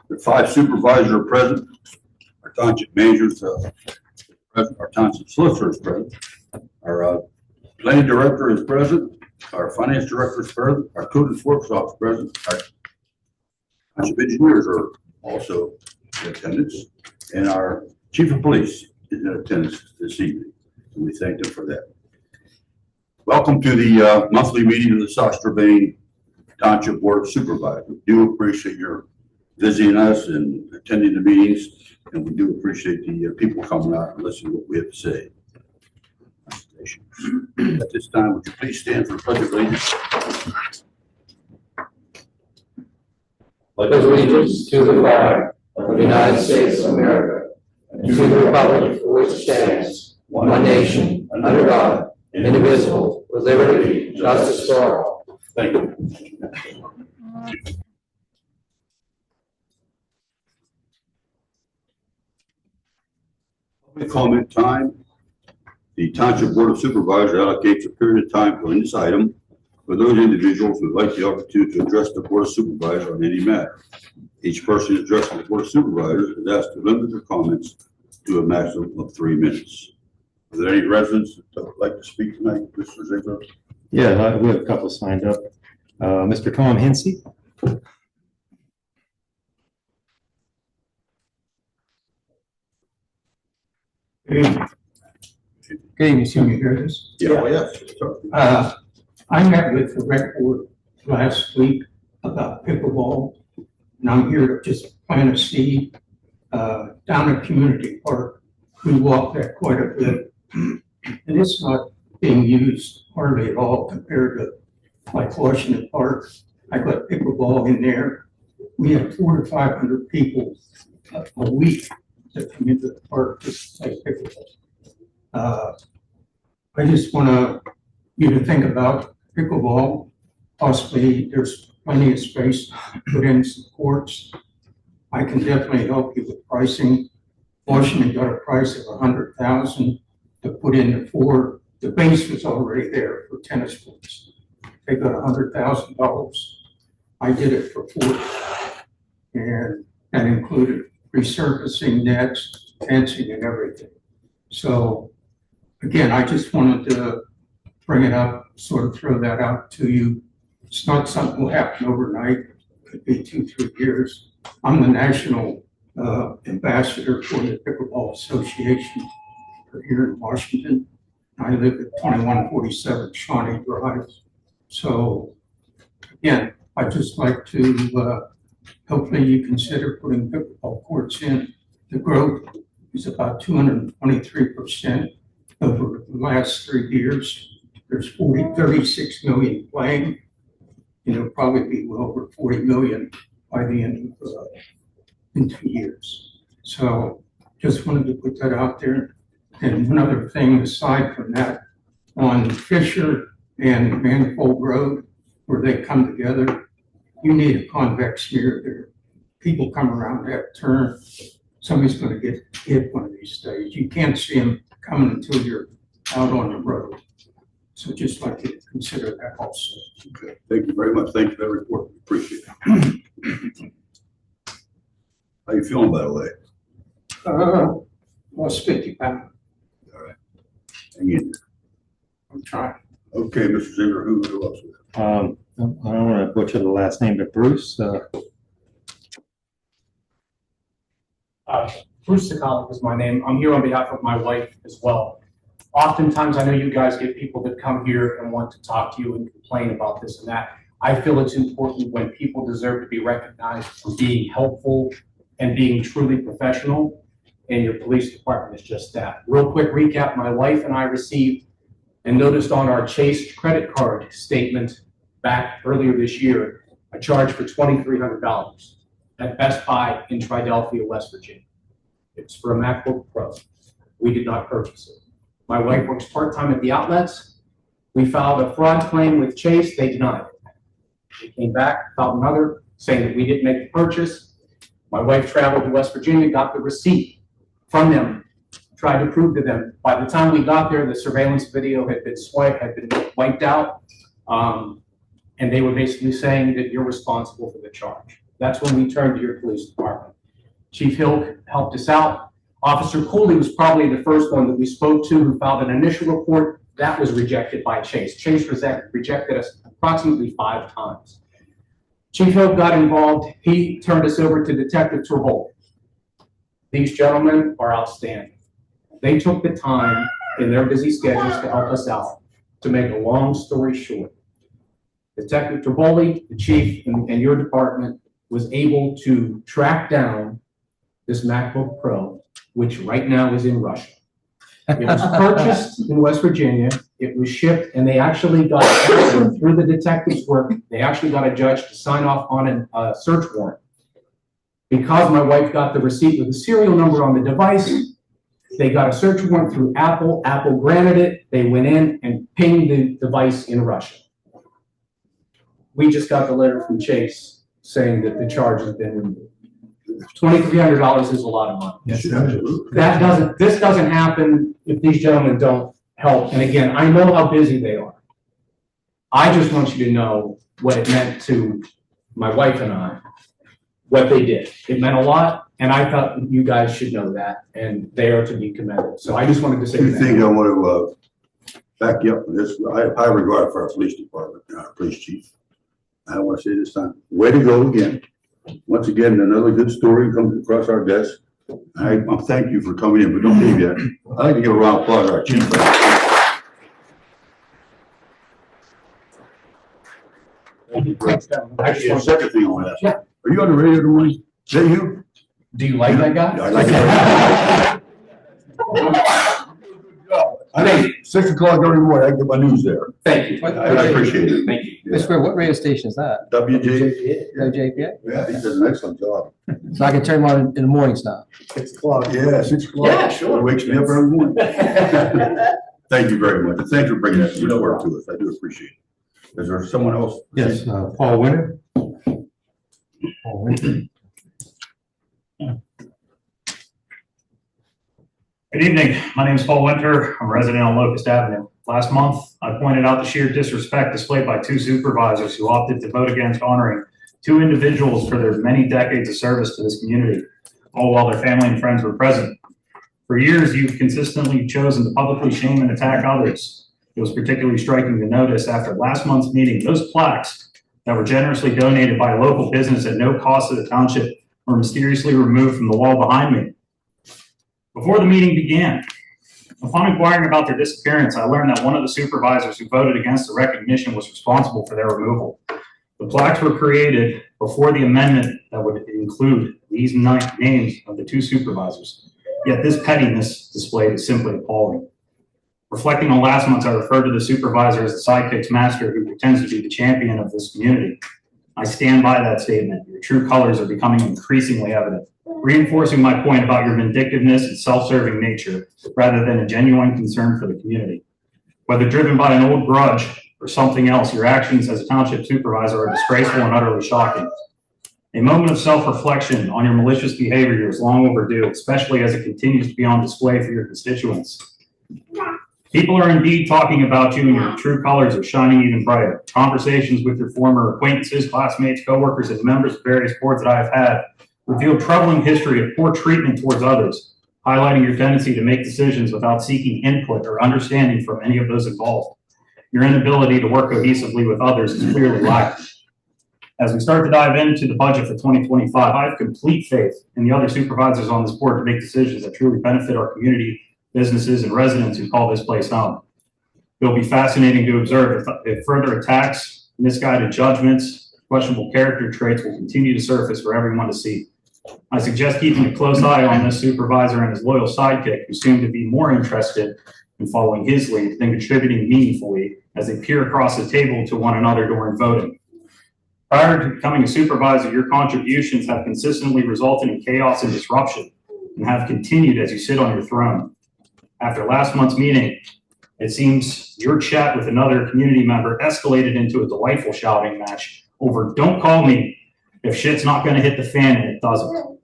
The 5 supervisors are present. Our township managers present. Our township solicitor is present. Our planning director is present. Our finance director is present. Our code enforcement officer is present. Our township engineers are also in attendance, and our chief of police is in attendance this evening. And we thank them for that. Welcome to the monthly meeting of the South Strabane Township Board of Supervisors. We do appreciate your visiting us and attending the meetings, and we do appreciate the people coming out and listening to what we have to say. At this time, would you please stand for the Pledge of Allegiance? Pledge allegiance to the flag of the United States of America and to the republic for which it stands, one nation, under God, indivisible, with liberty and justice for all. Thank you. Public comment time. The Township Board of Supervisors allocates a period of time for this item for those individuals who would like the opportunity to address the Board of Supervisors on any matter. Each person addressing the Board of Supervisors is asked to limit their comments to a maximum of 3 minutes. Are there any residents that would like to speak tonight, Mr. Ziegler? Yeah, we have a couple signed up. Mr. Tom Hensey. Good evening, can you hear this? Yeah. Yes. I met with the rec board last week about pickleball, and I'm here to just plant a seed down at Community Park. We walk that quite a bit, and it's not being used hardly at all compared to like Washington Park. I got pickleball in there. We have 400 to 500 people a week that come into the park to play pickleball. I just want you to think about pickleball. Possibly there's plenty of space to put in some courts. I can definitely help you with pricing. Washington got a price of $100,000 to put in the 4. The base was already there for tennis courts. They got $100,000. I did it for 40, and that included resurfacing nets, fencing, and everything. So again, I just wanted to bring it up, sort of throw that out to you. It's not something will happen overnight. It could be 2-3 years. I'm the national ambassador for the Pickleball Association here in Washington. I live at 2147 Shawnee Drive. So again, I'd just like to, hopefully you consider putting pickleball courts in. The growth is about 223% over the last 3 years. There's 36 million playing. It'll probably be well over 40 million by the end of in 2 years. So just wanted to put that out there. And one other thing aside from that, on Fisher and Manifold Road, where they come together, you need a convex mirror there. People come around that turn, somebody's going to get hit one of these days. You can't see them coming until you're out on the road. So just like to consider that also. Okay. Thank you very much. Thank you for that report. Appreciate it. How you feeling, by the way? Lost 50 pounds. All right. Hang in there. I'm trying. Okay, Mr. Ziegler, who else? I don't want to butcher the last name, but Bruce. Bruce Sakalik is my name. I'm here on behalf of my wife as well. Oftentimes, I know you guys get people that come here and want to talk to you and complain about this and that. I feel it's important when people deserve to be recognized for being helpful and being truly professional, and your police department is just that. Real quick recap, my wife and I received and noticed on our Chase credit card statement back earlier this year, a charge for $2,300 at Best Buy in Triadelphia, West Virginia. It's for a MacBook Pro. We did not purchase it. My wife works part-time at the outlets. We filed a fraud claim with Chase. They denied it. We came back, filed another, saying that we didn't make the purchase. My wife traveled to West Virginia, got the receipt from them, tried to prove to them. By the time we got there, the surveillance video had been wiped out, and they were basically saying that you're responsible for the charge. That's when we turned to your police department. Chief Hill helped us out. Officer Cooley was probably the first one that we spoke to who filed an initial report. That was rejected by Chase. Chase rejected us approximately 5 times. Chief Hill got involved. He turned us over to Detective Terbold. These gentlemen are outstanding. They took the time in their busy schedules to help us out. To make a long story short, Detective Terboldi, the chief and your department, was able to track down this MacBook Pro, which right now is in Russia. It was purchased in West Virginia, it was shipped, and they actually got, through the detective's work, they actually got a judge to sign off on a search warrant. Because my wife got the receipt with the serial number on the device, they got a search warrant through Apple. Apple granted it. They went in and pinged the device in Russia. We just got the letter from Chase saying that the charge has been removed. $2,300 is a lot of money. Yes, This doesn't happen if these gentlemen don't help. And again, I know how busy they are. I just want you to know what it meant to my wife and I, what they did. It meant a lot, and I thought you guys should know that, and they are to be commended. So I just wanted to say Two that. things I want to back you up on this. I have high regard for our police department and our police chief. I want to say this time, way to go again. Once again, another good story comes across our desk. I thank you for coming in, but don't leave yet. I'd like to give a round of applause to our chief. Actually, a second thing I want to ask. Yeah. Are you on the radio tomorrow? Is that you? Do you like that guy? Yeah, I like it. I think 6 o'clock every morning, I get my news there. Thank you. I appreciate it. Thank you. Mr. Ware, what radio station is that? WJ. WJPA? Yeah, he does an excellent job. So I can turn them on in the mornings now. 6 o'clock. Yeah, 6 o'clock. Yeah, sure. It wakes me up every morning. Thank you very much. And thanks for bringing that good work to us. I do appreciate it. Is there someone else? Yes, Paul Winter. Paul Winter. Good evening. My name is Paul Winter. I'm a resident on Locust Avenue. Last month, I pointed out the sheer disrespect displayed by 2 supervisors who opted to vote against honoring 2 individuals for their many decades of service to this community, all while their family and friends were present. For years, you've consistently chosen to publicly shame and attack others. It was particularly striking to notice after last month's meeting, those plaques that were generously donated by a local business at no cost to the township were mysteriously removed from the wall behind me. Before the meeting began, upon inquiring about their disappearance, I learned that one of the supervisors who voted against the recognition was responsible for their removal. The plaques were created before the amendment that would include these names of the 2 supervisors. Yet this pettiness displayed is simply appalling. Reflecting on last month, I referred to the supervisor as the sidekick's master who pretends to be the champion of this community. I stand by that statement. Your true colors are becoming increasingly evident, reinforcing my point about your vindictiveness and self-serving nature rather than a genuine concern for the community. Whether driven by an old grudge or something else, your actions as a township supervisor are disgraceful and utterly shocking. A moment of self-reflection on your malicious behavior is long overdue, especially as it continues to be on display for your constituents. People are indeed talking about you, and your true colors are shining even brighter. Conversations with your former acquaintances, classmates, coworkers, and members of various boards that I have had reveal troubling history of poor treatment towards others, highlighting your tendency to make decisions without seeking input or understanding from any of those involved. Your inability to work cohesively with others is clearly lacking. As we start to dive into the budget for 2025, I have complete faith in the other supervisors on this board to make decisions that truly benefit our community, businesses, and residents who call this place home. It'll be fascinating to observe if further attacks, misguided judgments, questionable character traits will continue to surface for everyone to see. I suggest keeping a close eye on this supervisor and his loyal sidekick, who seem to be more interested in following his lead than contributing meaningfully as they peer across the table to one another during voting. Prior to becoming a supervisor, your contributions have consistently resulted in chaos and disruption and have continued as you sit on your throne. After last month's meeting, it seems your chat with another community member escalated into a delightful shouting match over "don't call me if shit's not going to hit the fan," and it doesn't.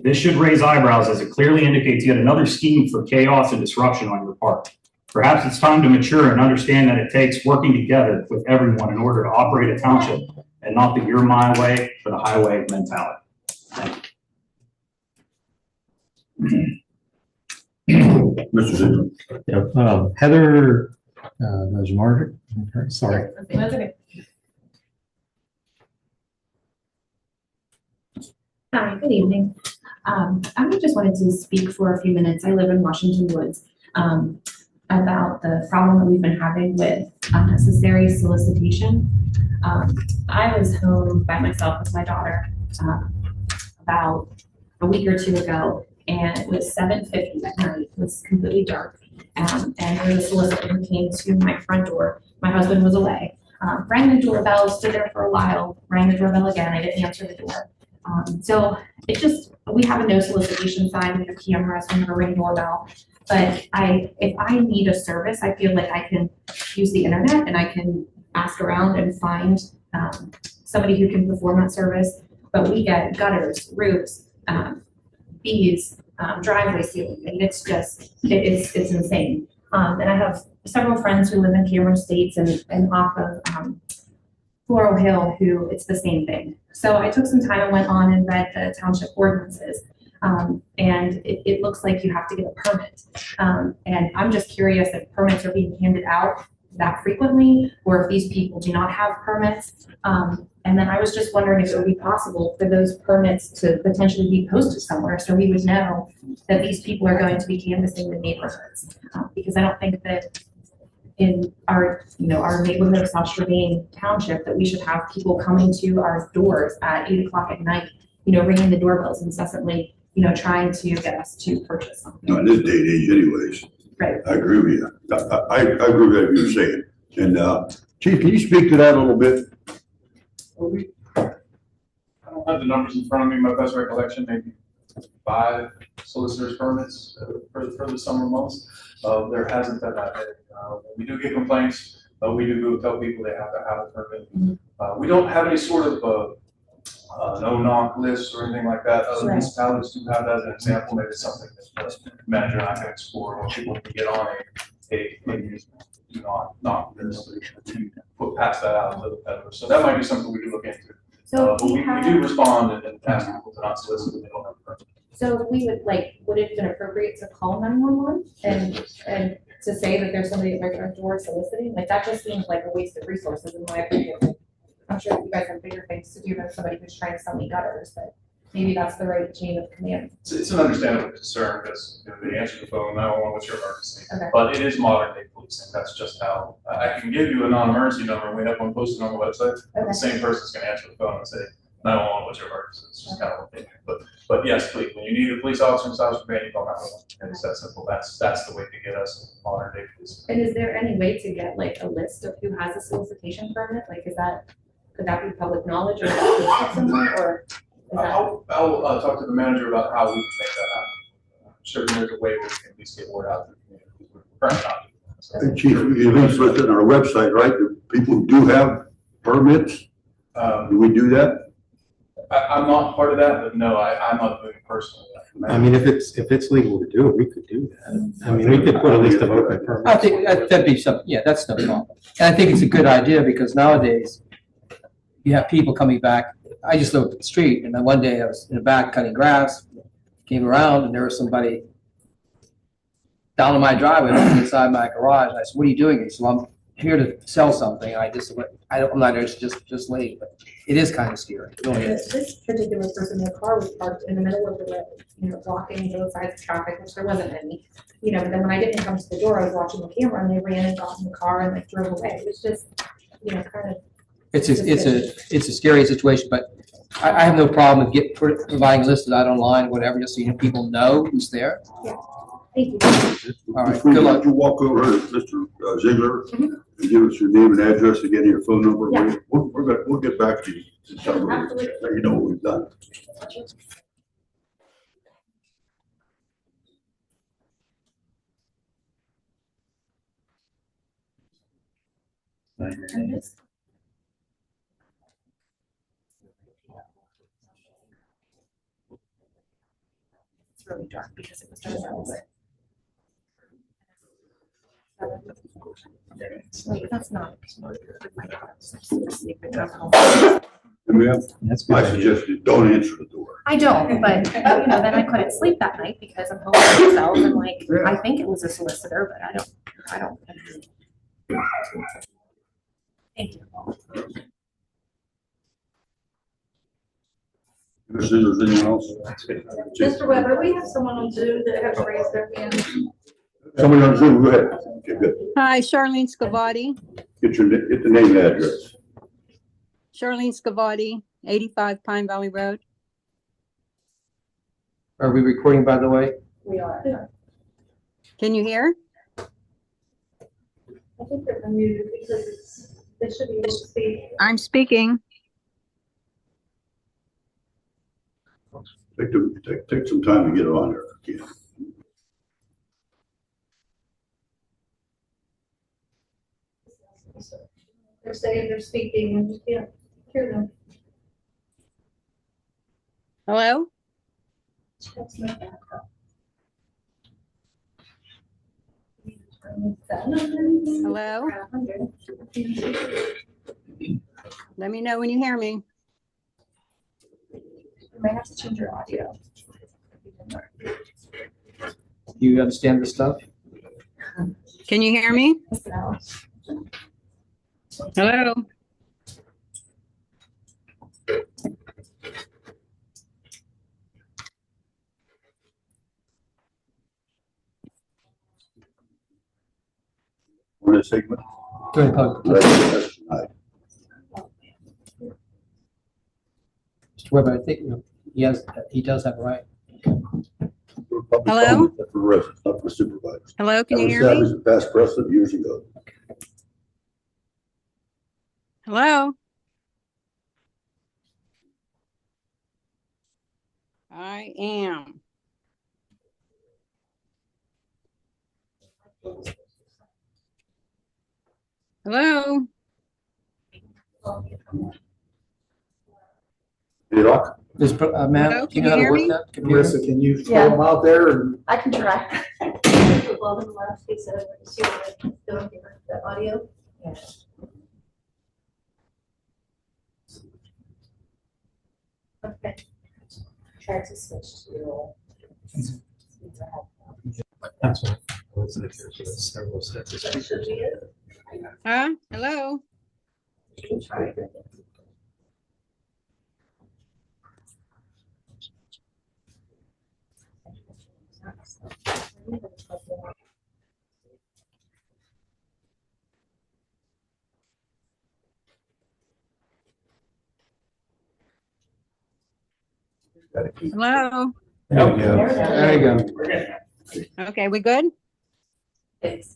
This should raise eyebrows as it clearly indicates yet another scheme for chaos and disruption on your part. Perhaps it's time to mature and understand that it takes working together with everyone in order to operate a township and not the "you're my way, for the highway mentality. Mr. Ziegler. Yeah, Heather, was Margaret? Okay, sorry. That's okay. Hi, good evening. I just wanted to speak for a few minutes. I live in Washington Woods, about the problem that we've been having with unnecessary solicitation. I was home by myself with my daughter, about a week or two ago, and it was 7:50 at night. It was completely dark. And there was a solicitor who came to my front door. My husband was away. Rang the doorbell, stood there for a while, rang the doorbell again. I didn't answer the door. So it just, we have a no solicitation sign, we have cameras, we have a ring doorbell. But if I need a service, I feel like I can use the internet and I can ask around and find somebody who can perform that service. But we get gutters, roofs, fees, driveway sealing. I mean, it's just, it's insane. And I have several friends who live in Cameron Estates and off of Floral Hill who it's the same thing. So I took some time and went on and read the township ordinances. And it looks like you have to get a permit. And I'm just curious if permits are being handed out that frequently, or if these people do not have permits. And then I was just wondering if it would be possible for those permits to potentially be posted somewhere so we would know that these people are going to be canvassing the neighborhoods. Because I don't think that in our neighborhood of South Trevine Township that we should have people coming to our doors at 8 o'clock at night, ringing the doorbells incessantly, trying to get us to purchase something. No, in this day and age anyways. Right. I agree with you. I agree with what you're saying. And, Chief, can you speak to that a little bit? I don't have the numbers in front of me. My best recollection, maybe 5 solicitors permits for the summer months. There hasn't been that many. We do get complaints, but we do go tell people they have to have a permit. We don't have any sort of no-knock list or anything like that. Other municipalities do have that as an example. Maybe it's something that the manager and I can explore, where people can get on a do not knock list to put past that out to the peddler. So that might be something we could look into. So But we do respond and ask people to not solicit when they don't have a permit. So we would it have been appropriate to call 911 and to say that there's somebody at their front door soliciting? Like, that just seems like a waste of resources in my opinion. I'm sure you guys have bigger things to do than somebody who's trying to sell me gutters, but maybe that's the right chain of command. It's an understandable concern because they answer the phone, 911, what's your emergency? Okay. But it is modern day policing. That's just how, I can give you a non-emergency number, and we have one posted on the website. Okay. The same person's gonna answer the phone and say, 911, what's your emergency? It's just kind of what they do. But yes, please, when you need a police officer in South Trevine, you call 911. And it's that simple. That's the way to get us modern day policing. And is there any way to get like a list of who has a solicitation permit? Like, could that be public knowledge or posted somewhere, or is that? I'll talk to the manager about how we can make that happen. I'm sure there's a way where we can at least get word out to the community. We're currently not doing that. So, Hey, Chief, you at least listed on our website, right? The people who do have permits, do we do that? I'm not part of that, but no, I'm not doing it personally. I mean, if it's legal to do it, we could do that. I mean, we could put a list of open I permits. think that'd be something, yeah, that's no problem. And I think it's a good idea because nowadays you have people coming back. I just looked at the street and then one day I was in the back cutting grass, came around and there was somebody down in my driveway, inside my garage. And I said, "What are you doing?" He said, "Well, I'm here to sell something." I'm not there, it's just late, but it is kind of scary. Go ahead. This particular person, their car was parked in the middle of the road, blocking both sides of traffic, which there wasn't any. But then when I didn't come to the door, I was watching the camera and they ran and got in the car and like drove away. It was just, kind of. It's a scary situation, but I have no problem with providing lists out online, whatever, just so people know who's there. Thank you. All right, Before good luck. you walk over to Mr. Ziegler and give us your name and address again, and your phone number. Yeah. We'll get back to you. Absolutely. Let you know what we've done. It's really dark because it was dark. Wait, that's not. Ma'am, That's good. I suggest you don't answer the door. I don't, but, then I couldn't sleep that night because I'm home by myself and like, I think it was a solicitor, but I don't. Thank you. Commissioners, anyone else? Mr. Weber, we have someone on Zoom that has raised their hand. Somebody on Zoom, go ahead. Okay, good. Hi, Charlene Scavati. Get the name and address. Charlene Scavati, 85 Pine Valley Road. Are we recording, by the way? We are. Can you hear? I think they're muted because they should be able to speak. I'm speaking. Take some time to get on there. Yeah. They're saying they're speaking and you can't hear them. Hello? That's not bad. Hello? Let me know when you hear me. You might have to change your audio. Do you understand this stuff? Can you hear me? Hello? On this segment. Go ahead, Pug. Right. Mr. Weber, I think he does have a right. Hello? That's for residents, not for supervisors. Hello, can That you was hear me? established in past precedent years ago. Hello? I am. Hello? Hey, Doc? Ma'am, Hello, do you know how to can you work hear that? Marissa, can you Yeah. throw them out there and I can try. Well, then last he said, see what I'm doing here, the audio. Yeah. Okay. Try to switch to. That's what I was like, there's several sets of That should speakers. be it. Huh? Hello? Try it. Hello? There we go. There you go. Okay, we good? Thanks.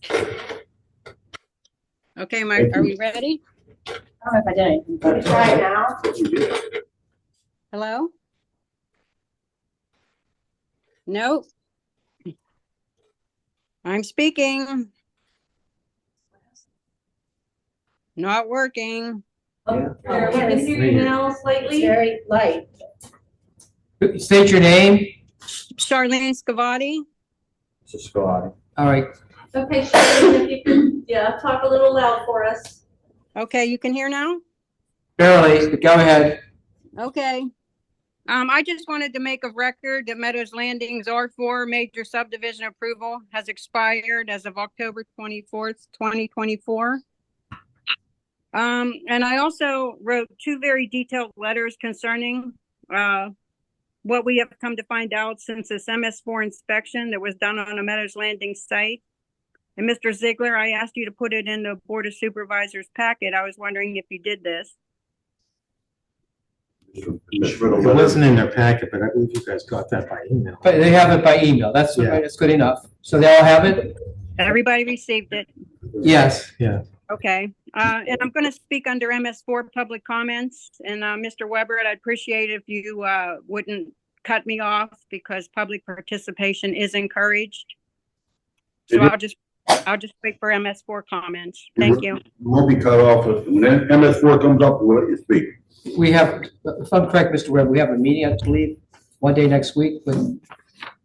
Okay, are we ready? I don't know if I did anything. Can we try it now? Hello? Nope. I'm speaking. Not working. Oh, I can hear you now slightly. It's very light. State your name. Charlene Scavati. All right. Okay, Sharon, if you could, talk a little loud for us. Okay, you can hear now? Barely, but go ahead. Okay. I just wanted to make a record that Meadows Landing's R4 major subdivision approval has expired as of October 24th, 2024. And I also wrote 2 very detailed letters concerning what we have come to find out since this MS4 inspection that was done on a Meadows Landing site. And Mr. Ziegler, I asked you to put it in the Board of Supervisors packet. I was wondering if you did this. It wasn't in their packet, but I believe you guys got that by email. But they have it by email. That's good enough. So they all have it? Everybody received it. Yes. Yeah. Okay. And I'm going to speak under MS4 public comments. And Mr. Weber, I'd appreciate if you wouldn't cut me off because public participation is encouraged. So I'll just wait for MS4 comments. Thank you. You won't be cut off. When MS4 comes up, we'll let you speak. We have, if I'm correct, Mr. Webb, we have a meeting, I believe, one day next week with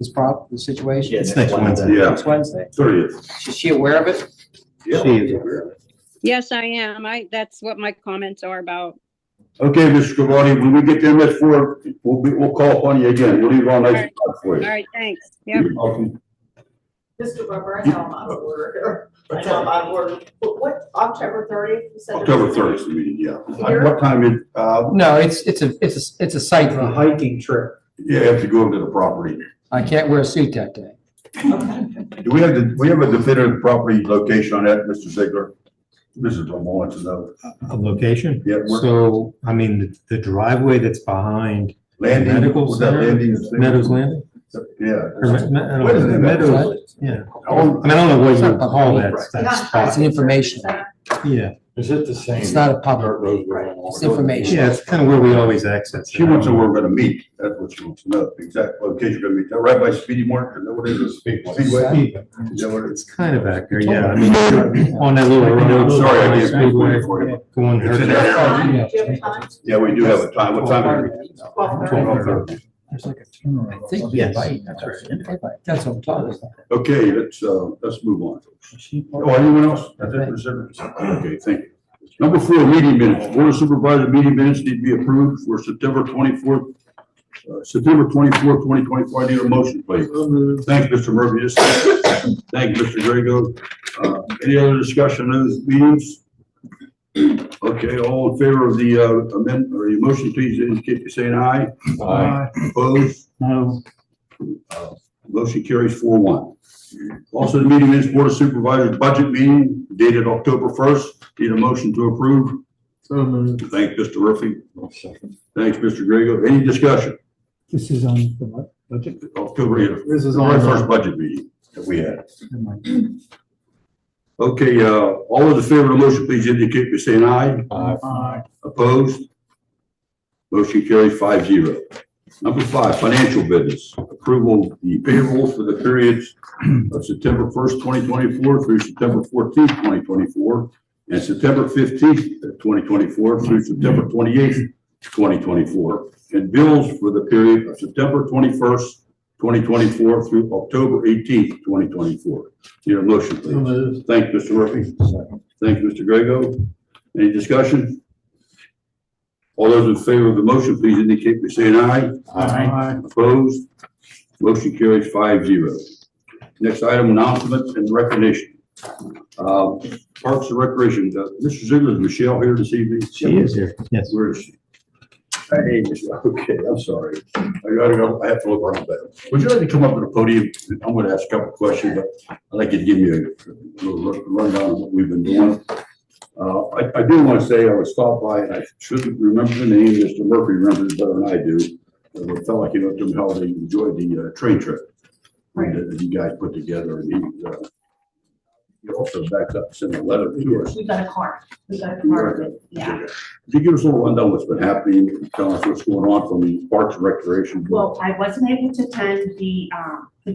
the situation. It's next Wednesday. Yeah, Next Wednesday. 30th. Is she aware of it? Yeah. She is. Yes, I am. That's what my comments are about. Okay, Mr. Scavati, when we get to MS4, we'll call upon you again. We'll leave it on nice and quiet for All you. right, thanks. Yep. Welcome. Mr. Rubber, I know I'm out of order here. I know I'm out of order. But what, October 30th? You said there October was- 30th is the meeting, yeah. Here? What time is, No, it's a site It's a visit. hiking trip. you have to go to the property. I can't wear a suit that day. Do we have a definitive property location on that, Mr. Ziegler? Mrs. Bowman wants to know. A location? Yeah, where- So, I mean, the driveway that's behind Landing, Medical was that Center? landing? Meadows Landing? Yeah. Or I don't know, What is it? Meadows, yeah. I mean, I don't know what you would call that It's not spot. It's information. Yeah, Is it the same? It's not a public road. It's information. yeah, it's kind of where we always access. She wants to know where we're gonna meet. That's what she wants to know. The exact location we're gonna meet. Right by Speedy Mark, is that what it is? Speedway? Is that what it is? It's kind of back there, yeah. I mean, on that little road. Sorry, I didn't Speedway, for you. going It's in that area. Do you have time? Yeah, we do have a time. What time is it? 12:30. There's like a turnaround. I think Yes. that's what I'm talking about. Okay, let's move on. Oh, anyone else? That's it for the secretary? Okay, thank you. Number 4, meeting minutes. Board of Supervisors meeting minutes need to be approved for September 24th, 2024. I need a motion, please. Thank you, Mr. Murphy. Thank you, Mr. Grego. Any other discussion on those meetings? Okay, all in favor of the amendment or the motion, please indicate by saying aye. Aye. Opposed? No. Motion carries 4-1. Also, the meeting minutes, Board of Supervisors budget meeting dated October 1st. Need a motion to approve. So moved. Thank Mr. Murphy. Thanks, Mr. Grego. Any discussion? This is on the what, budget? October, yeah, This is the on. very first budget meeting that we had. Okay, all those in favor of the motion, please indicate by saying aye. Aye. Opposed? Motion carries 5-0. Number 5, financial business. Approval of the payrolls for the periods of September 1st, 2024 through September 14th, 2024, and September 15th, 2024 through September 28th, 2024, and bills for the period of September 21st, 2024 through October 18th, 2024. Need a motion, please. Thank you, Mr. Murphy. Thank you, Mr. Grego. Any discussion? All those in favor of the motion, please indicate by saying aye. Aye. Opposed? Motion carries 5-0. Next item, announcements and recognition. Parks and Recreation. Mr. Ziegler, is Michelle here this evening? She is here, yes. Where is she? Hey, Michelle. Okay, I'm sorry. I gotta go. I have to look around better. Would you like to come up to the podium? I'm gonna ask a couple of questions, but I'd like you to give me a little rundown of what we've been doing. I do want to say I was stopped by, and I shouldn't remember the name. Mr. Murphy remembers better than I do. It felt like, how they enjoyed the train trip that you guys put together, and he also backed up, sent a letter to us. We got a card. We got a card, yeah. Could you give us a little rundown what's been happening, tell us what's going on from the Parks and Recreation? Well, I wasn't able to attend the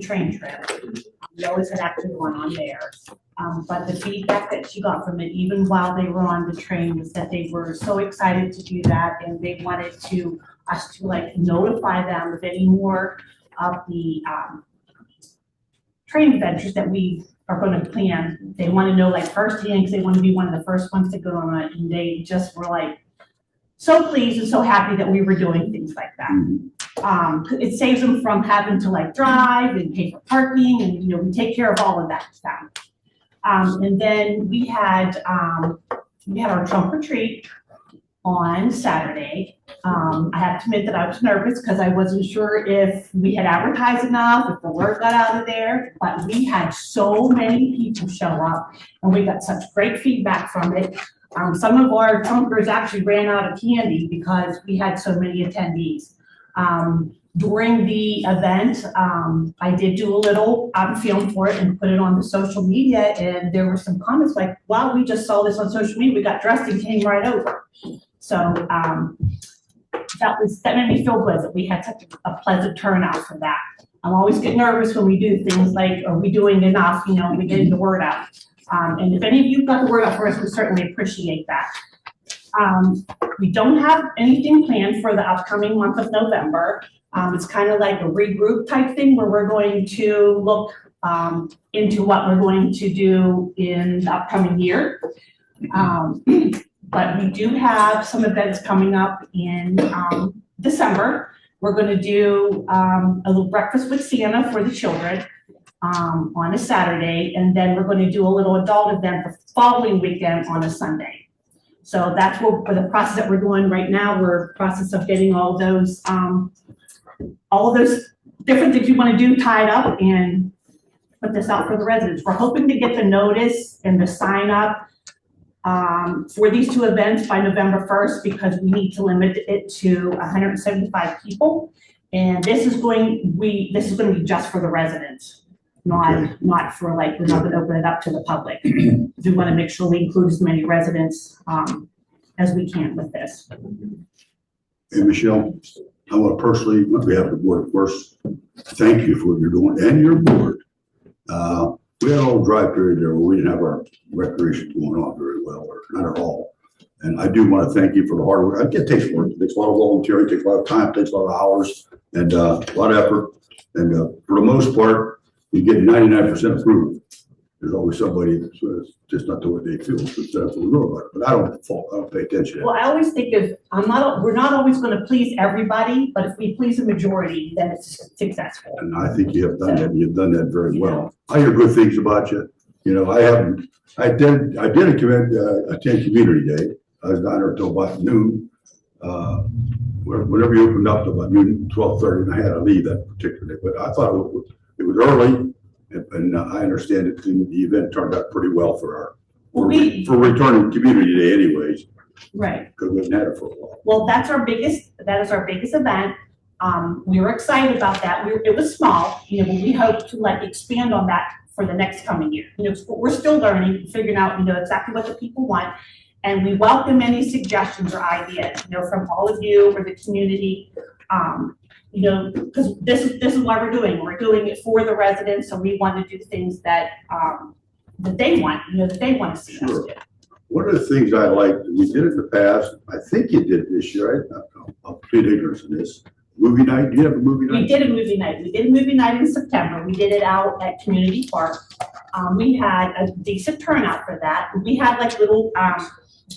train trip. We always had actually one on there. But the feedback that she got from it, even while they were on the train, was that they were so excited to do that, and they wanted us to like notify them of any more of the train adventures that we are going to plan. They want to know like firsthand, because they want to be one of the first ones to go on it, and they just were like so pleased and so happy that we were doing things like that. It saves them from having to like drive and pay for parking, and we take care of all of that stuff. And then we had our trunk or treat on Saturday. I have to admit that I was nervous because I wasn't sure if we had advertised enough, if the word got out of there, but we had so many people show up and we got such great feedback from it. Some of our trunkers actually ran out of candy because we had so many attendees. During the event, I did do a little film for it and put it on the social media, and there were some comments like, wow, we just saw this on social media, we got dressed and came right over. So that made me feel good that we had such a pleasant turnout for that. I'm always get nervous when we do things like, are we doing enough, we getting the word out. And if any of you got the word out for us, we certainly appreciate that. We don't have anything planned for the upcoming month of November. It's kind of like a regroup type thing where we're going to look into what we're going to do in the upcoming year. But we do have some events coming up in, December. We're gonna do, a little breakfast with Santa for the children, on a Saturday, and then we're gonna do a little adult event the following weekend on a Sunday. So that's what, for the process that we're doing right now, we're in the process of getting all those different things you wanna do tied up and put this out for the residents. We're hoping to get the notice and the sign up for these two events by November 1st, because we need to limit it to 175 people. And this is going to be just for the residents, not for like, we're not gonna open it up to the public. We wanna make sure we include as many residents as we can with this. Hey, Michelle, I want to personally, on behalf of the board, first, thank you for what you're doing and your board. We had a little dry period there where we didn't have our recreation going on very well, or not at all. And I do want to thank you for the hard work. It takes work. It takes a lot of volunteering, it takes a lot of time, it takes a lot of hours, and a lot of effort. And for the most part, you get 99% approval. There's always somebody that's just not doing what they feel, so that's what we know about it. But I don't pay attention. Well, I always think we're not always gonna please everybody, but if we please the majority, then it's successful. And I think you have done that, and you've done that very well. I hear good things about you. You know, I did attend Community Day. I was down there until about noon. Whenever you opened up to about noon, 12:30, and I had to leave that particular day. But I thought it was early, and I understand that the event turned out pretty well for returning Community Day anyways. Right. Because we haven't had it for a while. Well, that is our biggest event. We were excited about that. It was small, but we hope to like expand on that for the next coming year. We're still learning, figuring out, exactly what the people want. And we welcome any suggestions or ideas, from all of you or the community. Because this is why we're doing it. We're doing it for the residents, so we want to do things that they want, that they want to see us do. One of the things I liked, we did it in the past, I think you did it this year, I'll plead ignorance in this. Movie night, do you have a movie night? We did a movie night. We did a movie night in September. We did it out at Community Park. We had a decent turnout for that. We had like little,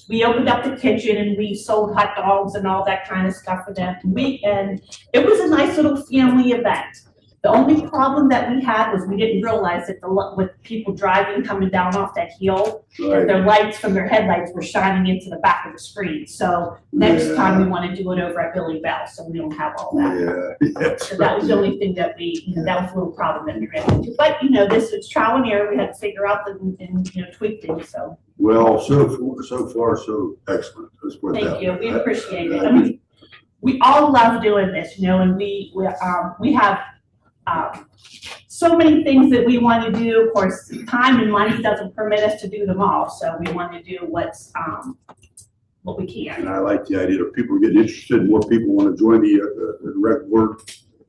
we opened up the kitchen and we sold hot dogs and all that kind of stuff for them. And it was a nice little family event. The only problem that we had was we didn't realize that with people driving, coming down off that hill, that their lights from their headlights were shining into the back of the screen. So next time we want to do it over at Billy Bell, so we don't have all that. Yeah. So that was the only thing that that was a little problem that we ran into. But this is trial and error. We had to figure out and tweak things. So. Well, so far so excellent. Thank you. We appreciate it. I mean, we all love doing this, and we have. So many things that we want to do. Of course, time and money doesn't permit us to do them all, so we want to do what we can. And I like the idea of people getting interested, more people want to join the rec board.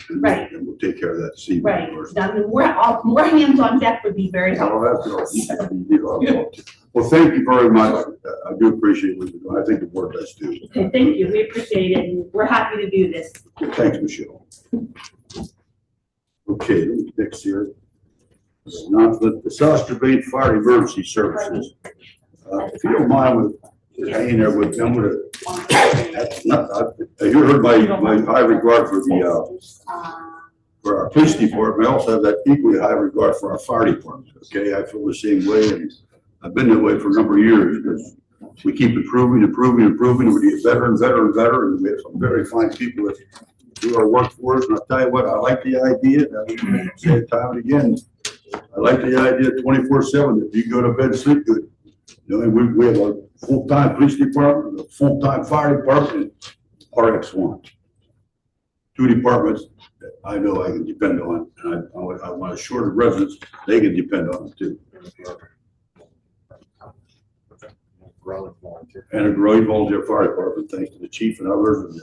Right. And we'll take care of that this evening. Right. I mean, more hands on deck would be very helpful. Well, thank you very much. I do appreciate what you're doing. I think the board does too. Okay, thank you. We appreciate it, and we're happy to do this. Thanks, Michelle. Okay, next here. Announcement, the South Strabane Fire Emergency Services. If you don't mind with hanging there with them, you heard my high regard for our police department. I also have that equally high regard for our fire department. Okay, I feel the same way, and I've been that way for a number of years because we keep improving, and we get better and better and better, and we have some very fine people that do our work for us. And I'll tell you what, I like the idea, and I say it time and again, I like the idea 24/7 that you go to bed and sleep good. And we have a full-time police department, a full-time fire department, RX1. Two departments that I know I can depend on, and I want to assure the residents they can depend on them too. And a growing volunteer fire department, thanks to the chief and others, and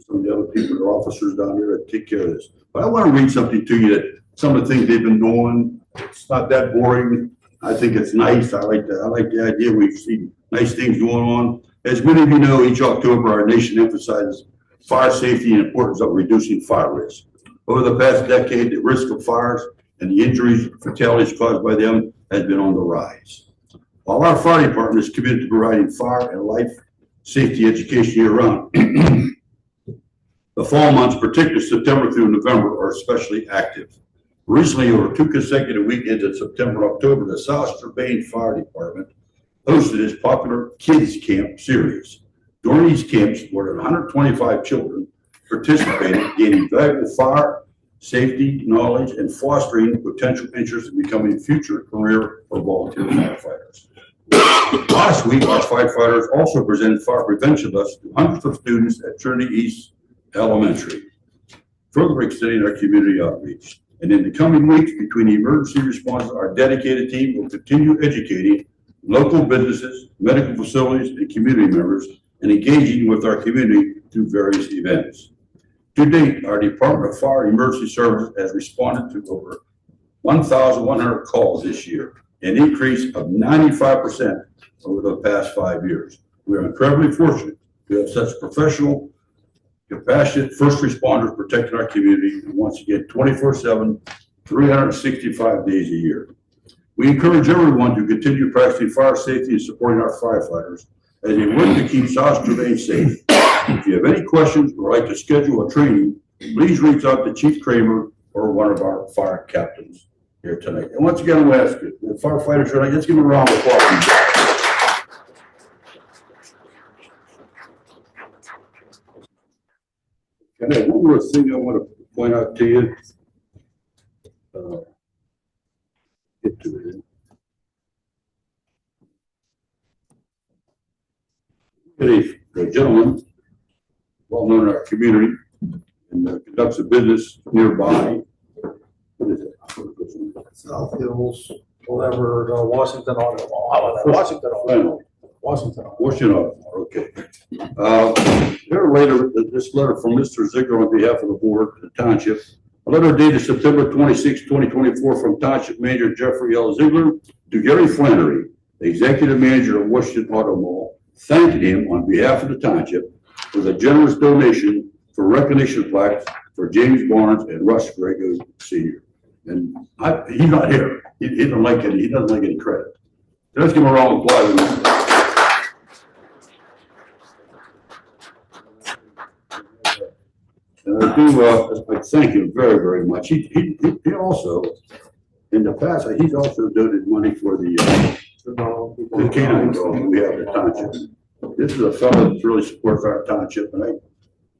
some of the other people, their officers down there that take care of this. But I want to read something to you that some of the things they've been doing. It's not that boring. I think it's nice. I like the idea. We've seen nice things going on. As many of you know, each October our nation emphasizes fire safety and importance of reducing fire risk. Over the past decade, the risk of fires and the injuries, fatalities caused by them has been on the rise. While our fire department is committed to providing fire and life safety education year-round, the fall months, particularly September through November, are especially active. Recently, over 2 consecutive weekends in September and October, the South Strabane Fire Department hosted its popular Kids Camp series. During these camps, more than 125 children participated, gaining valuable fire, safety, knowledge, and fostering potential interest in becoming future career or volunteer firefighters. Last week, our firefighters also presented fire prevention lessons to hundreds of students at Trinity East Elementary, further extending our community outreach. And in the coming weeks, between the emergency response, our dedicated team will continue educating local businesses, medical facilities, and community members, and engaging with our community through various events. To date, our Department of Fire and Emergency Services has responded to over 1,100 calls this year, an increase of 95% over the past 5 years. We are incredibly fortunate to have such professional, compassionate first responders protecting our community, and once again, 24/7, 365 days a year. We encourage everyone to continue practicing fire safety and supporting our firefighters as they work to keep South Strabane safe. If you have any questions or like to schedule a training, please reach out to Chief Kramer or one of our fire captains here tonight. And once again, I'm going to ask you, the firefighters tonight, let's give them a round of applause. And then one more thing I want to point out to you. Get to it. A gentleman, well known in our community, and conducts a business nearby. What is it? South Hills, whatever, Washington Auto Mall. Washington Auto. Washington. Washington Auto, okay. Here later, this letter from Mr. Ziegler on behalf of the board, the township. A letter dated September 26, 2024 from Township Manager Jeffrey L. Ziegler to Gary Flannery, the Executive Manager of Washington Auto Mall, thanking him on behalf of the township for the generous donation for recognition plaques for James Barnes and Russ Grego Sr. And he's not here. He doesn't like any credit. Let's give him a round of applause. And I thank him very, very much. He also, in the past, he's also donated money for the canine dog we have in the township. This is a fellow that really supports our township, and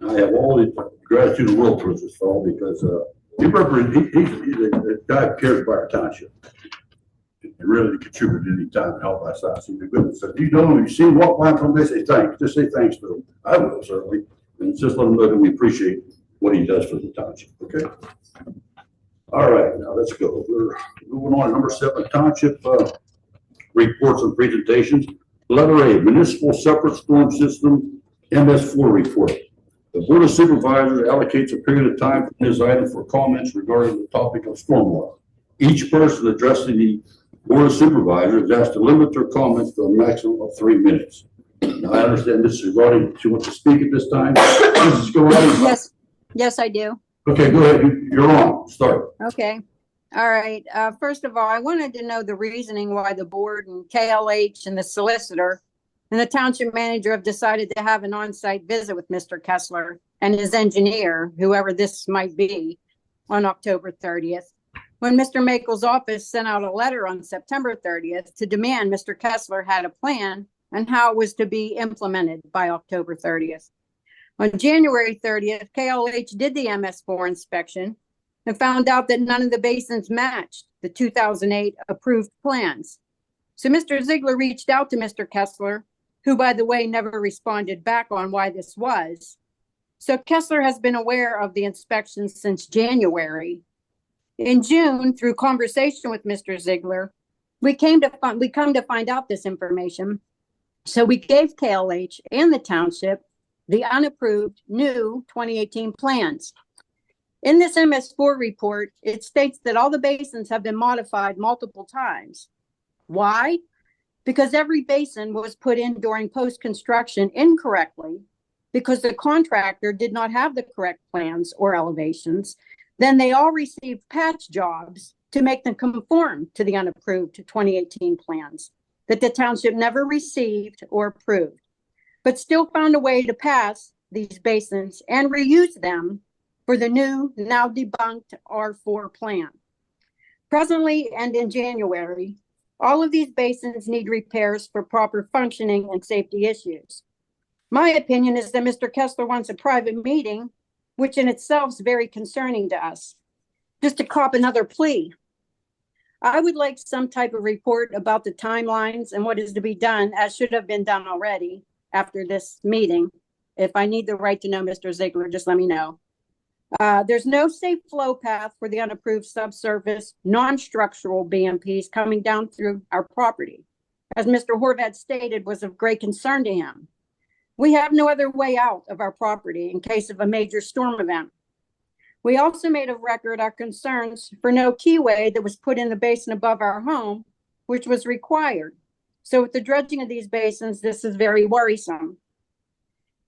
I have all the gratitude in the world towards this fellow because he's a guy who cares about our township and really contribute any time to help us out. He's a good one. So if you know him, you see him walk by from, they say thanks. Just say thanks to him. I will certainly, and just let him know that we appreciate what he does for the township. Okay. All right, now let's go. We're moving on to number 7, township reports and presentations. Letter A, municipal separate storm system MS4 report. The Board of Supervisors allocates a period of time for this item for comments regarding the topic of stormwater. Each person addressing the Board of Supervisors is asked to limit their comments to a maximum of 3 minutes. Now, I understand Mrs. Roddy, she wants to speak at this time. Mrs. Roddy? Yes, I do. Okay, go ahead. You're on. Start. Okay. All right. First of all, I wanted to know the reasoning why the board and KLH and the solicitor and the township manager have decided to have an on-site visit with Mr. Kessler and his engineer, whoever this might be, on October 30th, when Mr. Makel's office sent out a letter on September 30th to demand Mr. Kessler had a plan and how it was to be implemented by October 30th. On January 30th, KLH did the MS4 inspection and found out that none of the basins matched the 2008 approved plans. So Mr. Ziegler reached out to Mr. Kessler, who, by the way, never responded back on why this was. So Kessler has been aware of the inspection since January. In June, through conversation with Mr. Ziegler, we come to find out this information. So we gave KLH and the township the unapproved new 2018 plans. In this MS4 report, it states that all the basins have been modified multiple times. Why? Because every basin was put in during post-construction incorrectly because the contractor did not have the correct plans or elevations. Then they all received patch jobs to make them conform to the unapproved 2018 plans. that the township never received or approved, but still found a way to pass these basins and reuse them for the new, now debunked R4 plan. Presently and in January, all of these basins need repairs for proper functioning and safety issues. My opinion is that Mr. Kessler wants a private meeting, which in itself is very concerning to us, just to cop another plea. I would like some type of report about the timelines and what is to be done, as should have been done already after this meeting. If I need the right to know, Mr. Ziegler, just let me know. There's no safe flow path for the unapproved subsurface, non-structural BMPs coming down through our property, as Mr. Horvat stated was of great concern to him. We have no other way out of our property in case of a major storm event. We also made of record our concerns for no keyway that was put in the basin above our home, which was required. So with the dredging of these basins, this is very worrisome.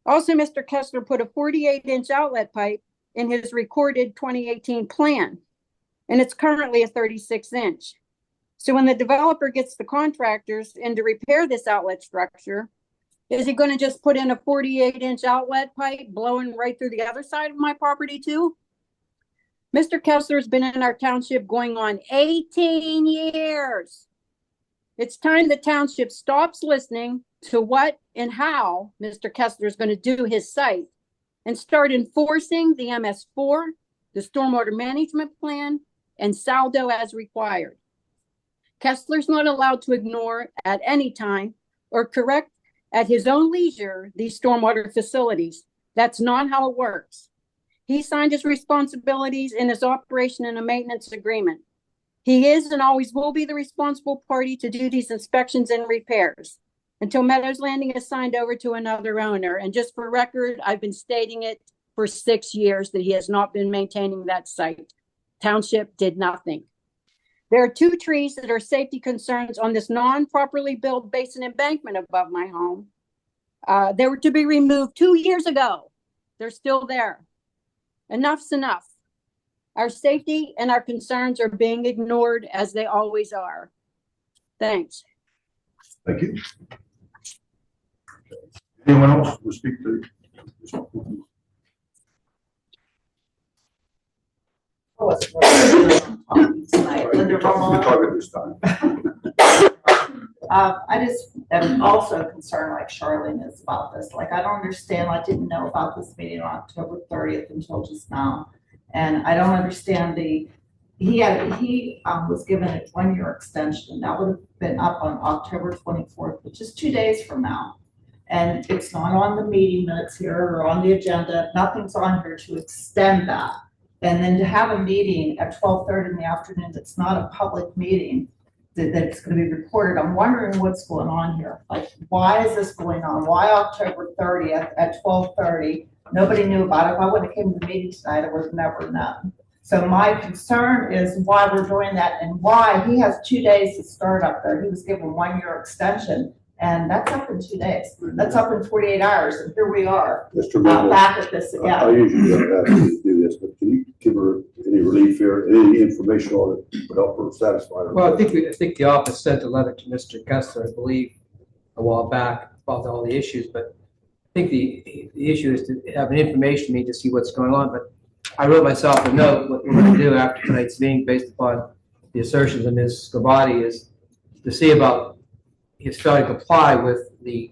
Also, Mr. Kessler put a 48-inch outlet pipe in his recorded 2018 plan, and it's currently a 36-inch. So when the developer gets the contractors in to repair this outlet structure, is he going to just put in a 48-inch outlet pipe blowing right through the other side of my property too? Mr. Kessler's been in our township going on 18 years. It's time the township stops listening to what and how Mr. Kessler is going to do his site and start enforcing the MS4, the stormwater management plan, and saldo as required. Kessler's not allowed to ignore at any time or correct at his own leisure these stormwater facilities. That's not how it works. He signed his responsibilities in his operation and a maintenance agreement. He is and always will be the responsible party to do these inspections and repairs until Meadows Landing is signed over to another owner. And just for record, I've been stating it for 6 years that he has not been maintaining that site. Township did nothing. There are 2 trees that are safety concerns on this non-properly built basin embankment above my home. They were to be removed 2 years ago. They're still there. Enough's enough. Our safety and our concerns are being ignored as they always are. Thanks. Thank you. Anyone else to speak to? I just am also concerned, like Charlene is, about this. Like, I don't understand. I didn't know about this meeting on October 30th until just now. And I don't understand he was given a 1-year extension. That would have been up on October 24th, which is 2 days from now. And it's not on the meeting minutes here or on the agenda. Nothing's on here to extend that. And then to have a meeting at 12:30 in the afternoon that's not a public meeting, that's going to be recorded. I'm wondering what's going on here. Like, why is this going on? Why October 30th at 12:30? Nobody knew about it. If I wouldn't have came to the meeting tonight, I would have never known. So my concern is why we're doing that and why he has 2 days to start up there. He was given 1-year extension, and that's up in 2 days. That's up in 48 hours, and here we are back at this again. I usually don't ask you to do this, but can you give her any relief here, any information on it would help her satisfy her? Well, I think the office sent a letter to Mr. Kessler, I believe, a while back about all the issues, but I think the issue is to have an information meeting to see what's going on. But I wrote myself a note. What we're going to do after tonight's meeting, based upon the assertions of Ms. Scavati, is to see about his failing to comply with the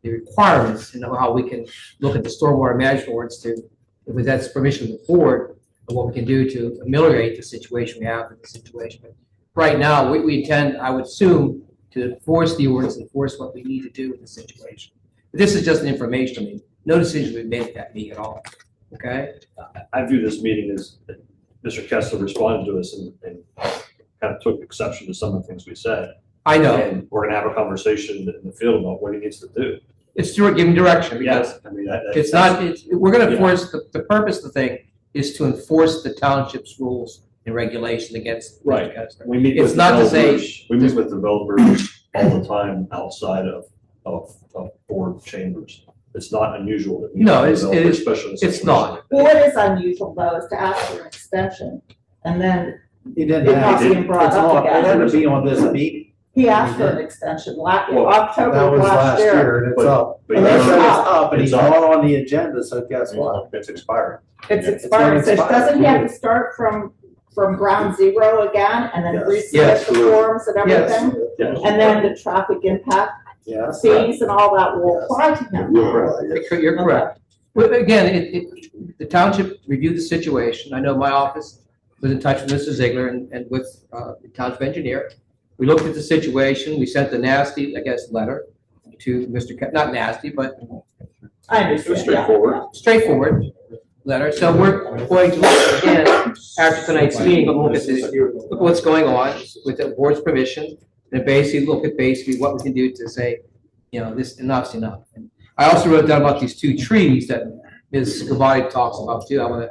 requirements, and how we can look at the stormwater management ordinance to, if that's permission of the board, and what we can do to ameliorate the situation we have in the situation. But right now, we intend, I would assume, to enforce the ordinance, enforce what we need to do in the situation. But this is just an information meeting. No decision was made at that meeting at all. Okay? I view this meeting as Mr. Kessler responded to us and kind of took exception to some of the things we said. I know. And we're going to have a conversation in the field about what he needs to do. It's to give him direction. Yes, I mean, it's not. We're going to enforce the purpose of the thing is to enforce the township's rules and regulations against right. Mr. Kessler. We meet. It's with not to say we meet with developers all the time outside of board chambers. It's not unusual that we no, it is. It's not. Well, what is unusual though is to ask for an extension and then It didn't not being brought up again. It had to be on this meeting. He asked for an extension Well, October That of was last year. and it's up. But And you it's said up. And he's It's up. not on the agenda, so guess what? It's expiring. It's Yeah. expired, so expired. doesn't he have to start from ground zero again and then Yes. resubmit Yes. the forms and Yes. everything? Yes. And then the traffic impact Yes. fees and all that will Yes. apply to him. You're correct. But again, the township reviewed the situation. I know my office was in touch with Mr. Ziegler and with the township engineer. We looked at the situation. We sent a nasty, I guess, letter to Mr. Not nasty, but I understand, yeah. straightforward letter. So we're going to, again, after tonight's meeting, look at what's going on with the board's permission, and basically look at what we can do to say, this enough's enough. And I also wrote down about these 2 trees that Ms. Scavati talks about too. I want to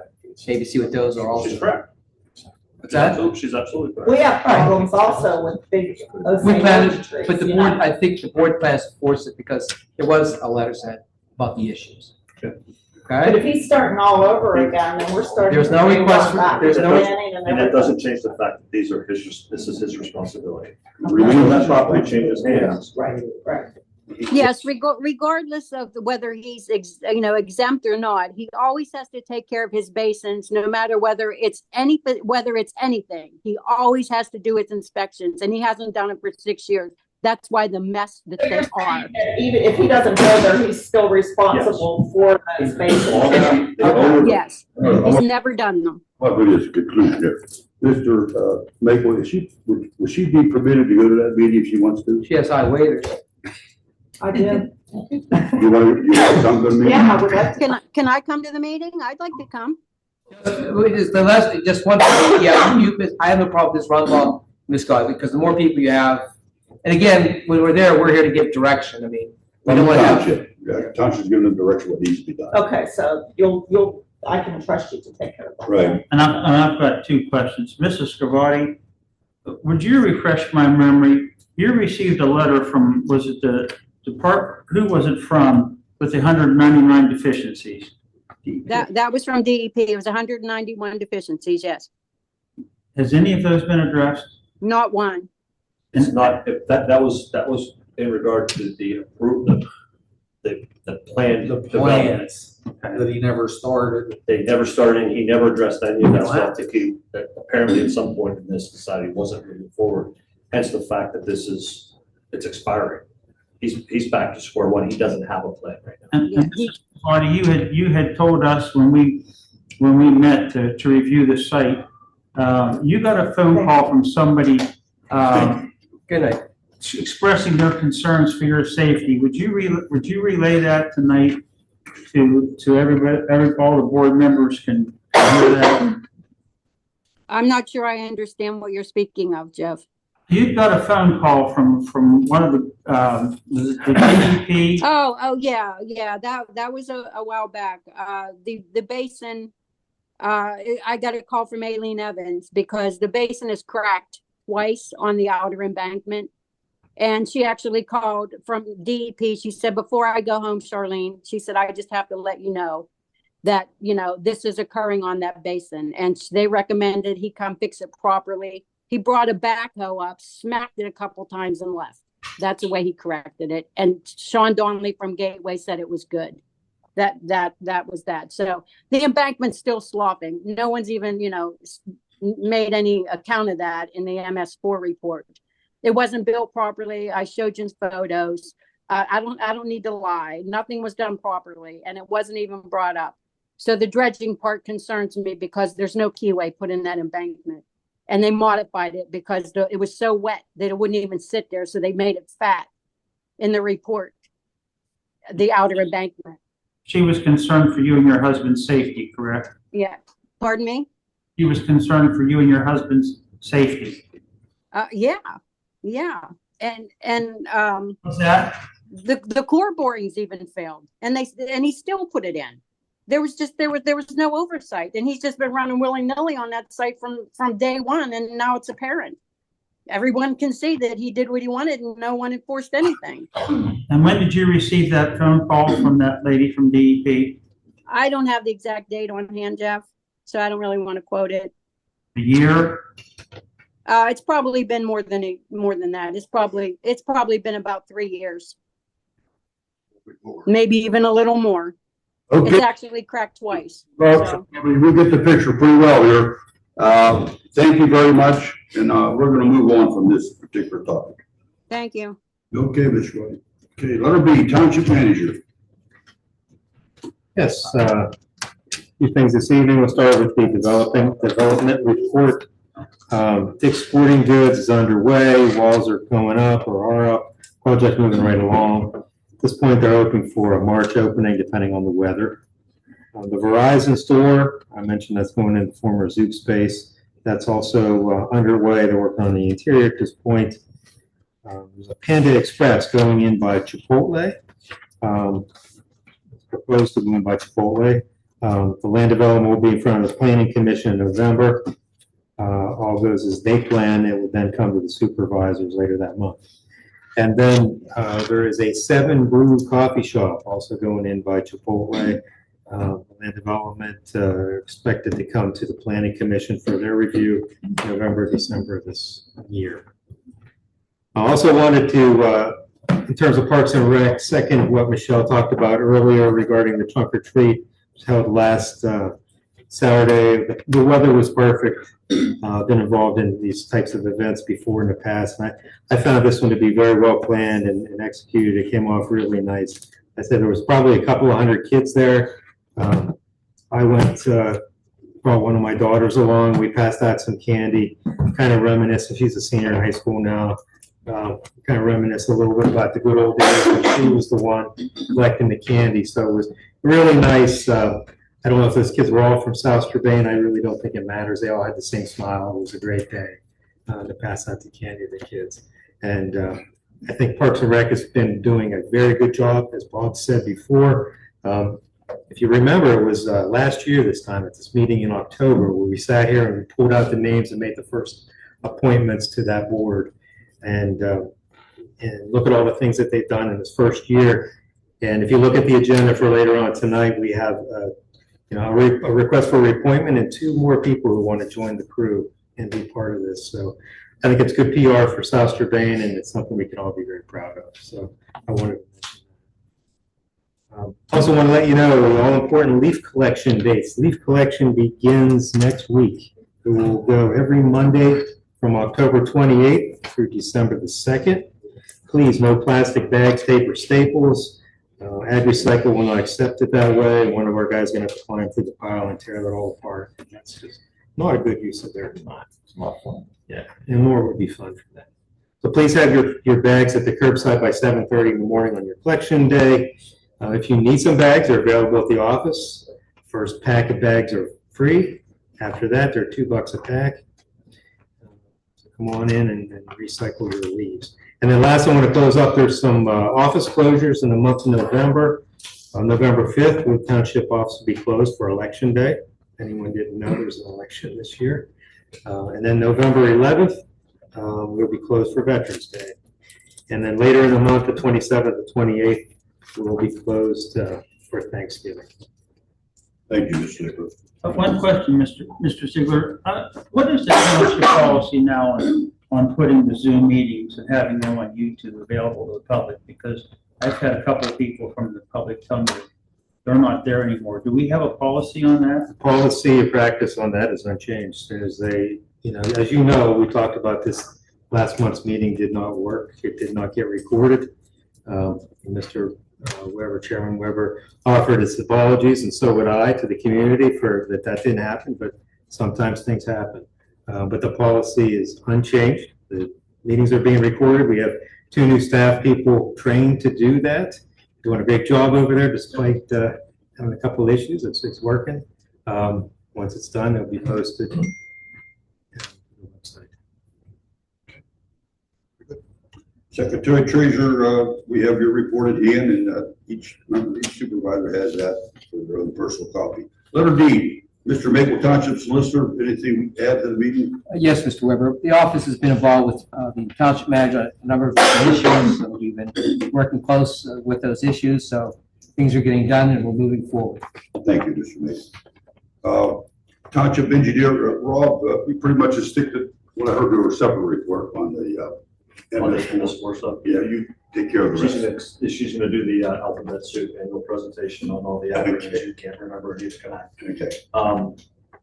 maybe see what those are also. She's correct. What's that? She's absolutely correct. We have problems also with big, those We big plan, oak trees, but the you board, know? I think the board plans to force it because there was a letter sent about the issues. But Okay? if he's starting all over again, then we're starting. There's no from day request one for- back to there's the no- beginning and And that everything. doesn't change the fact that this is his responsibility. Remove When that that property property. changes hands. Right, right. Yes, regardless of whether he's exempt or not, he always has to take care of his basins, no matter whether it's anything. He always has to do his inspections, and he hasn't done it for 6 years. That's why the mess that they are. Even if he doesn't go there, he's still responsible for those spaces. Yes, he's never done them. What we just conclusion here. Mr. Maple, will she be permitted to go to that meeting if she wants to? She has high waiters. I did. You want to come to the meeting? Yeah, I would like to. Can I come to the meeting? I'd like to come. Just one thing, I have no problem with this run along, Ms. Scott, because the more people you have, and again, when we're there, we're here to give direction. I mean, we don't want to have. Township's giving them direction what needs to be done. Okay, so I can trust you to take care of that. Right. And I've got 2 questions. Mrs. Scavati, would you refresh my memory? You received a letter from, was it the who was it from, with the 199 deficiencies? That was from DEP. It was 191 deficiencies, yes. Has any of those been addressed? Not one. It's not, that was in regard to the plan. The development. plans that he never started. They never started, he never addressed any of that stuff that apparently at some point in this society wasn't moving forward. Hence the fact that it's expiring. He's back to square one. He doesn't have a plan right now. And Marty, you had told us when we met to review the site, you got a phone call from somebody, Good night. expressing their concerns for your safety. Would you relay that tonight to everybody, all the board members can hear that? I'm not sure I understand what you're speaking of, Jeff. You got a phone call from one of the DEP. Yeah. That was a while back. The basin, I got a call from Aileen Evans because the basin is cracked twice on the outer embankment. And she actually called from DEP. She said, before I go home, Charlene, she said, I just have to let you know that, this is occurring on that basin. And they recommended he come fix it properly. He brought a backhoe up, smacked it a couple times and left. That's the way he corrected it. And Sean Donnelly from Gateway said it was good. That was that. So the embankment's still slopping. No one's even, made any account of that in the MS4 report. It wasn't built properly. I showed you photos. I don't need to lie. Nothing was done properly, and it wasn't even brought up. So the dredging part concerns me because there's no keyway put in that embankment. And they modified it because it was so wet that it wouldn't even sit there. So they made it fat in the report, the outer embankment. She was concerned for you and your husband's safety, correct? Yeah. Pardon me? He was concerned for you and your husband's safety. Yeah. And What's that? the core borings even failed, and he still put it in. There was no oversight, and he's just been running willy-nilly on that site from day one, and now it's apparent. Everyone can see that he did what he wanted, and no one enforced anything. And when did you receive that phone call from that lady from DEP? I don't have the exact date on hand, Jeff, so I don't really want to quote it. The year? It's probably been more than that. It's probably been about 3 years, maybe even a little more. It's Okay, actually cracked twice. well, So, we get the picture pretty well here. Thank you very much, and we're gonna move on from this particular topic. thank you. Okay, Ms. White. Okay, letter B, Township Manager. Yes, a few things this evening. We'll start with the development report. Dick's Sporting Goods is underway. Walls are going up or are up. Project moving right along. At this point, they're hoping for a March opening, depending on the weather. The Verizon store, I mentioned that's going in the former Zoop space. That's also underway. They're working on the interior at this point. There's a Panda Express going in by Chipotle. It's proposed to go in by Chipotle. The land development will be in front of the Planning Commission in November. All goes as they plan. It will then come to the supervisors later that month. And then there is a 7 Brew coffee shop also going in by Chipotle. Land development expected to come to the Planning Commission for their review in November, December of this year. I also wanted to, in terms of Parks and Rec, second what Michelle talked about earlier regarding the trunk or treat, which was held last Saturday. The weather was perfect. Been involved in these types of events before in the past, and I found this one to be very well planned and executed. It came off really nice. I said there was probably a couple of hundred kids there. I went, brought one of my daughters along. We passed out some candy, kind of reminiscent. She's a senior in high school now. Kind of reminisce a little bit about the good old days when she was the one collecting the candy. So it was really nice. I don't know if those kids were all from South Strabane. I really don't think it matters. They all had the same smile. It was a great day to pass out the candy to the kids. And I think Parks and Rec has been doing a very good job, as Bob said before. If you remember, it was last year this time at this meeting in October where we sat here and we pulled out the names and made the first appointments to that board. And look at all the things that they've done in this first year. And if you look at the agenda for later on tonight, we have a request for reappointment and 2 more people who want to join the crew and be part of this. So I think it's good PR for South Strabane, and it's something we can all be very proud of. So I wanted to mention that. Also want to let you know the all-important leaf collection dates. Leaf collection begins next week. It will go every Monday from October 28th through December the 2nd. Please, no plastic bags, tape, or staples. Ag Recycle will not accept it that way. One of our guys is going to have to climb through the pile and tear that all apart. And that's just not a good use of their time. It's not fun. Yeah, and more would be fun for that. So please have your bags at the curbside by 7:30 in the morning on your collection day. If you need some bags, they're available at the office. First pack of bags are free. After that, they're $2 a pack. So come on in and recycle your leaves. And then last, I want to close up. There's some office closures in the month of November. On November 5th, the township office will be closed for Election Day. Anyone didn't know there's an election this year. And then November 11th, we'll be closed for Veterans Day. And then later in the month, the 27th and 28th, we'll be closed for Thanksgiving. Thank you, Mr. Nicholas. One question, Mr. Ziegler. What is the township policy now on putting the Zoom meetings and having them on YouTube available to the public? Because I've had a couple of people from the public tell me they're not there anymore. Do we have a policy on that? The policy of practice on that is unchanged. There's as you know, we talked about this last month's meeting did not work. It did not get recorded. Mr. Weber, Chairman Weber, offered his apologies, and so would I, to the community for that didn't happen, but sometimes things happen. But the policy is unchanged. The meetings are being recorded. We have 2 new staff people trained to do that. Doing a great job over there despite having a couple of issues. It's working. Once it's done, it'll be posted on the website. Secretary Treasurer, we have your report at hand, and each supervisor has that for their own personal copy. Letter D, Mr. Maple Township Solicitor, anything to add to the meeting? Yes, Mr. Weber. The office has been involved with the township manager on a number of issues. So we've been working close with those issues. So things are getting done and we're moving forward. Thank you, Mr. Mason. Township Engineer, Rob, we pretty much just stick to one Well, I heard there was separate report on the, On the MS4. MS4 stuff. Yeah, you take care of the rest. She's gonna do the alphabet soup annual presentation on all the acronyms you can't remember and each connect. Okay.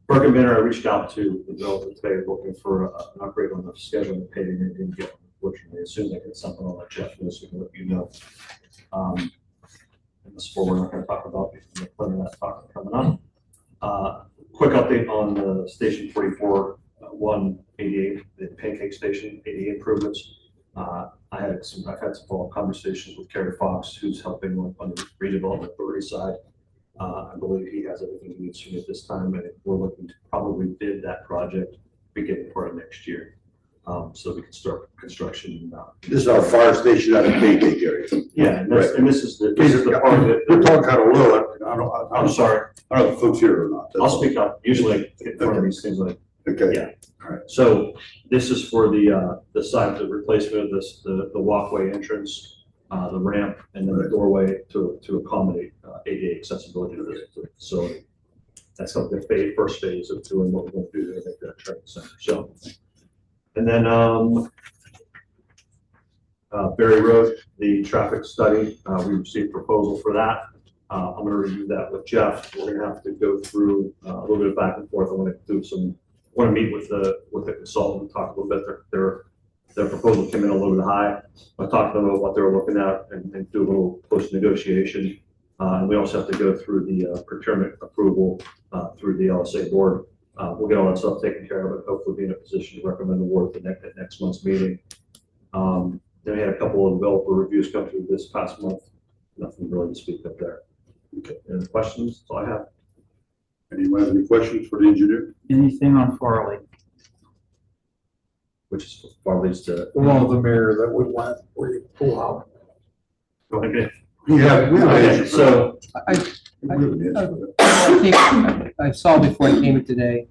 Burke and Banner, I reached out to the developer today looking for an upgrade on the scheduling paving and didn't get one, unfortunately. As soon as I get something, I'll let Jeff know so we can let you know. And this four we're not gonna talk about because we're plenty of that talk coming up. Quick update on the Station 44, 188, the Pancake Station, 88 improvements. I've had some follow-up conversations with Kerry Fox, who's helping on the redevelopment authority side. I believe he has everything he needs to at this time, and we're looking to probably bid that project beginning part of next year. So we can start construction. This is our fire station out of Pancake area. Yeah, and this, Right. and this is the part that. We're talking kind of low. I'm sorry. I don't know if folks here or not. That's I'll all. speak up. Usually I get in front of these things like, Okay. yeah. So this is for the side, the replacement of this, the walkway entrance, the ramp, and then the doorway to accommodate ADA accessibility to the facility. That's like the first phase of doing what we're going to do to make that training center. So, and then Berry Road, the traffic study, we received proposal for that. I'm going to review that with Jeff. We're going to have to go through a little bit of back and forth. I want to do some. Want to meet with the consultant and talk a little bit. Their proposal came in a little bit high. I talked to them about what they were looking at and do a little post negotiation. And we also have to go through the procurement approval through the LSA board. We'll get all that stuff taken care of and hopefully be in a position to recommend the board at next month's meeting. Then we had a couple of developer reviews come through this past month. Nothing really to speak of there. Okay. Any questions? That's all I have. Anyone have any questions for the engineer? Anything on Farley? Which is Farley's to. One of the mirror that we went, where you pull out. Go ahead. Yeah, we have an Okay, answer. so We have an answer. I think I saw before I came in today,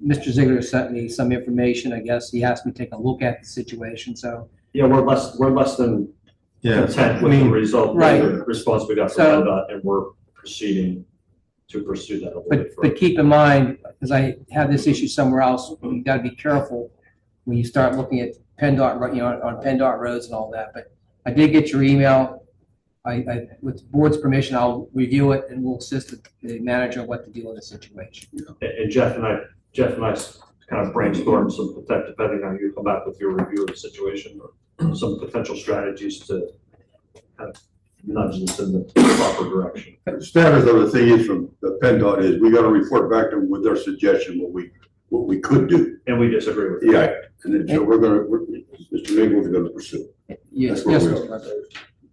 Mr. Ziegler sent me some information. I guess he asked me to take a look at the situation, so. yeah, we're less than content with the result, right. the response we got from So- PennDOT, and we're proceeding to pursue that a little bit further. But keep in mind, because I have this issue somewhere else, you gotta be careful when you start looking at PennDOT, on PennDOT roads and all that. But I did get your email. With the board's permission, I'll review it and we'll assist the manager on what to do in the situation. And Jeff and I kind of brainstormed some, depending on you come back with your review of the situation, or some potential strategies to kind of nudge this in the proper direction. Status of the thing is from the PennDOT is we got to report back to them with their suggestion, what we could do. And we disagree with that. Yeah, and then so Mr. Mingle's going to pursue. Yes, That's where yes, we Mr. are. President.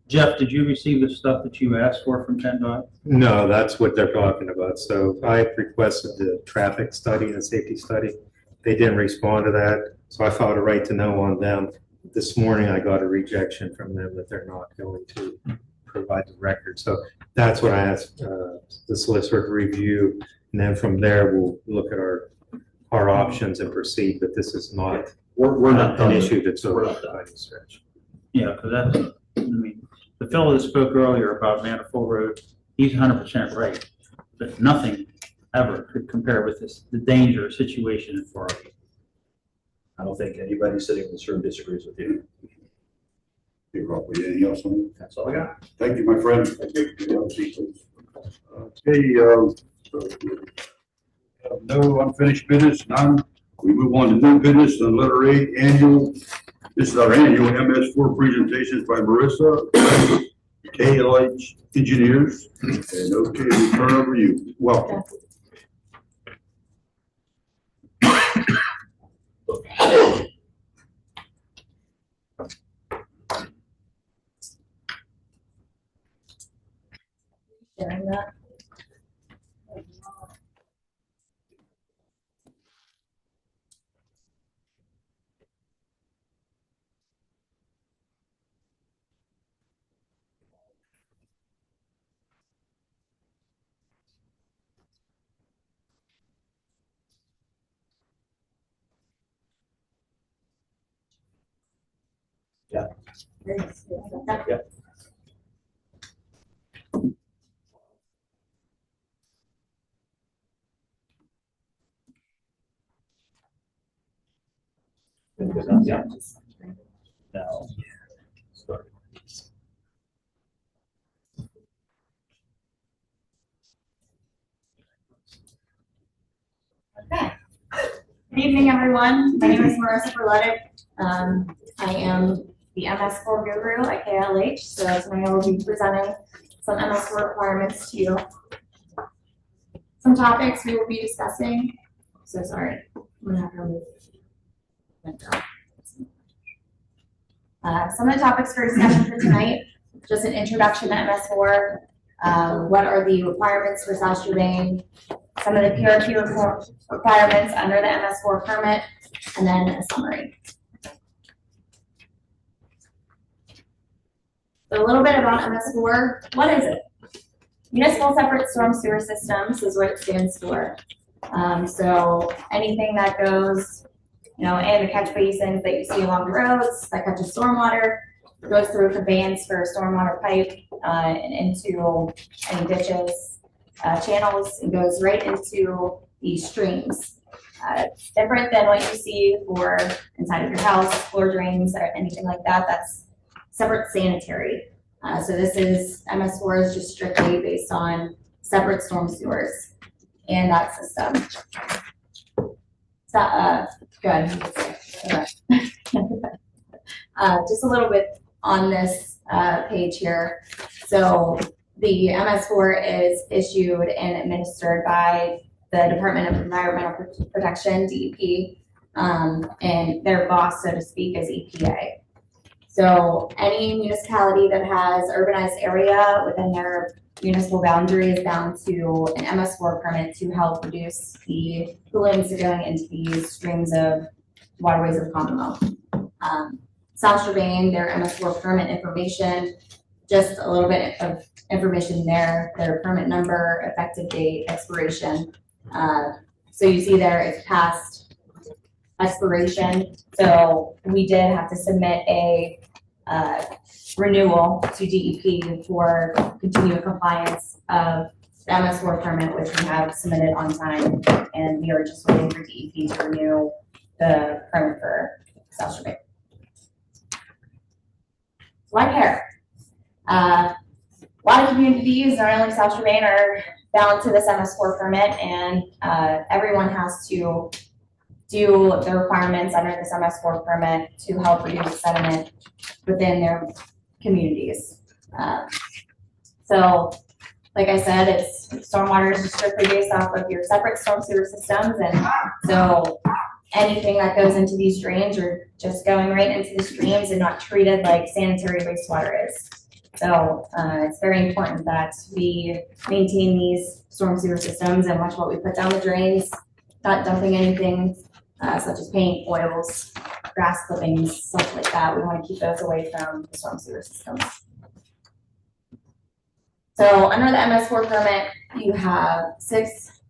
Jeff, did you receive the stuff that you asked for from PennDOT? No, that's what they're talking about. So I requested the traffic study and safety study. They didn't respond to that, so I filed a right to know on them. This morning, I got a rejection from them that they're not going to provide the record. So that's what I asked the solicitor to review, and then from there, we'll look at our options and proceed, but this is not We're not an done. issue that's We're over not done. by any stretch. Yeah, because that's, I mean, the fellow that spoke earlier about Manifold Road, he's 100% right. But nothing ever could compare with the dangerous situation in Farley. I don't think anybody sitting in this room disagrees with you. Hey, Rob, anything else on that? That's all I got. Thank you, my friend. Thank you. Okay, no unfinished business, none. We move on to new business on letter A, annual. This is our annual MS4 presentations by Marissa, KLH Engineers. And okay, we turn over to you. Welcome. Sharing that. Yeah. Yeah. Yeah. Now. Start. Okay. Good evening, everyone. My name is Marissa Berletic. I am the MS4 guru at KLH, so tonight I will be presenting some MS4 requirements to you. Some topics we will be discussing. So sorry, I'm gonna have to remove. Some of the topics for discussion for tonight, just an introduction to MS4, what are the requirements for Sash-Urbane, some of the PRT requirements under the MS4 permit, and then a summary. So a little bit about MS4. What is it? Municipal Separate Storm Sewer Systems is what it stands for. So anything that goes, in the catch basins that you see along the roads that catches stormwater, goes through a conveyance for a stormwater pipe and into any ditches, channels, and goes right into these streams. Different than what you see for inside of your house, floor drains, or anything like that. That's separate sanitary. So this is, MS4 is just strictly based on separate storm sewers and that system. So, good. Just a little bit on this page here. So the MS4 is issued and administered by the Department of Environmental Protection, DEP, and their boss, so to speak, is EPA. So any municipality that has urbanized area within their municipal boundary is bound to an MS4 permit to help reduce the pollutants that are going into these streams of waterways of the Commonwealth. Sash-Urbane, their MS4 permit information, just a little bit of information there, their permit number, effective date, expiration. So you see there it's past expiration. So we did have to submit a renewal to DEP for continuing compliance of the MS4 permit, which we have submitted on time, and we are just waiting for DEP to renew the permit for Sash-Urbane. Like hair. A lot of communities, not only Sash-Urbane, are bound to this MS4 permit, and everyone has to do the requirements under this MS4 permit to help reduce sediment within their communities. So, like I said, it's stormwater is strictly based off of your separate storm sewer systems, and so anything that goes into these drains are just going right into the streams and not treated like sanitary wastewater is. So it's very important that we maintain these storm sewer systems and watch what we put down the drains, not dumping anything such as paint, oils, grass clippings, stuff like that. We want to keep those away from the storm sewer systems. So under the MS4 permit, you have 6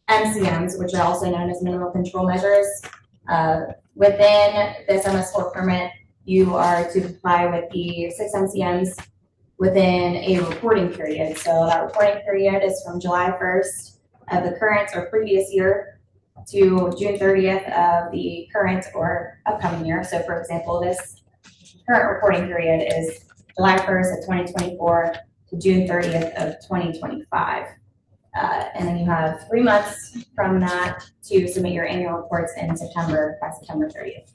MCMs, which are also known as minimum control measures. Within this MS4 permit, you are to comply with the 6 MCMs within a reporting period. So that reporting period is from July 1st of the current or previous year to June 30th of the current or upcoming year. So for example, this current reporting period is July 1st of 2024 to June 30th of 2025. And then you have 3 months from that to submit your annual reports in September, by September 30th.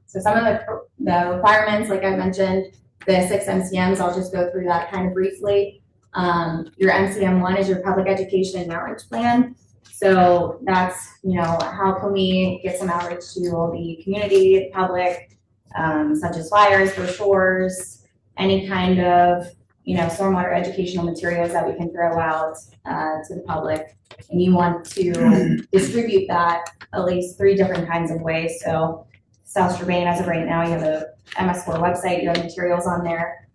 So some of the requirements, like I mentioned, the 6 MCMs, I'll just go through that kind of briefly. Your MCM1 is your public education and outreach plan. So that's, how can we get some outreach to the community, public, such as flyers, brochures, any kind of, stormwater educational materials that we can throw out to the public. And you want to distribute that at least 3 different kinds of ways. So Sash-Urbane, as of right now, you have a MS4 website, you have materials on there,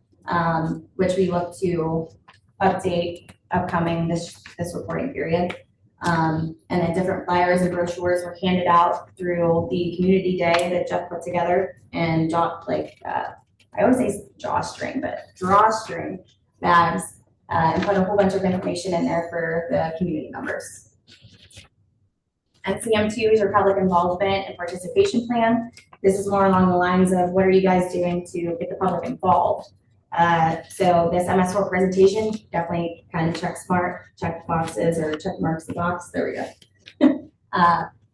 which we look to update upcoming this reporting period. And then different flyers and brochures were handed out through the community day that Jeff put together, and I always say drawstring bags, and put a whole bunch of information in there for the community members. NCM2 is your public involvement and participation plan. This is more along the lines of what are you guys doing to get the public involved? So this MS4 presentation definitely kind of check boxes or check marks the box. There we go.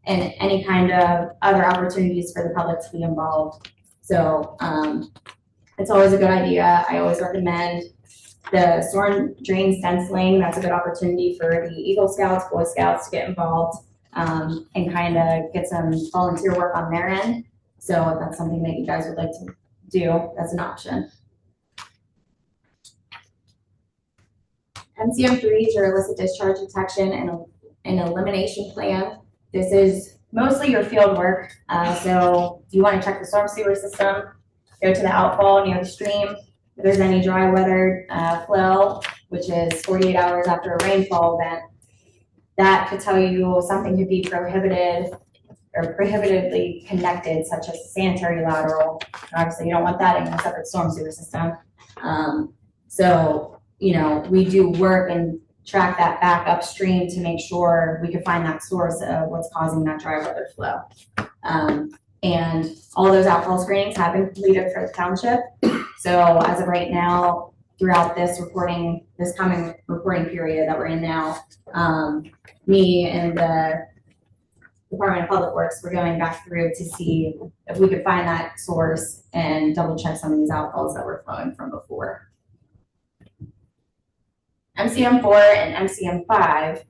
And any kind of other opportunities for the public to be involved. So it's always a good idea. I always recommend the storm drain stenciling. That's a good opportunity for the Eagle Scouts, Boy Scouts to get involved and kind of get some volunteer work on their end. So if that's something that you guys would like to do, that's an option. MCM3 is your illicit discharge detection and elimination plan. This is mostly your field work. So if you want to check the storm sewer system, go to the outfall near the stream. If there's any dry weather flow, which is 48 hours after a rainfall event, that could tell you something could be prohibited or prohibitively connected, such as a sanitary lateral. Obviously, you don't want that in a separate storm sewer system. So, you know, we do work and track that back upstream to make sure we can find that source of what's causing that dry weather flow. And all those outfall screenings have been completed for the township. So as of right now, throughout this coming reporting period that we're in now, me and the Department of Public Works, we're going back through to see if we could find that source and double check some of these outfalls that were flowing from before. MCM4 and MCM5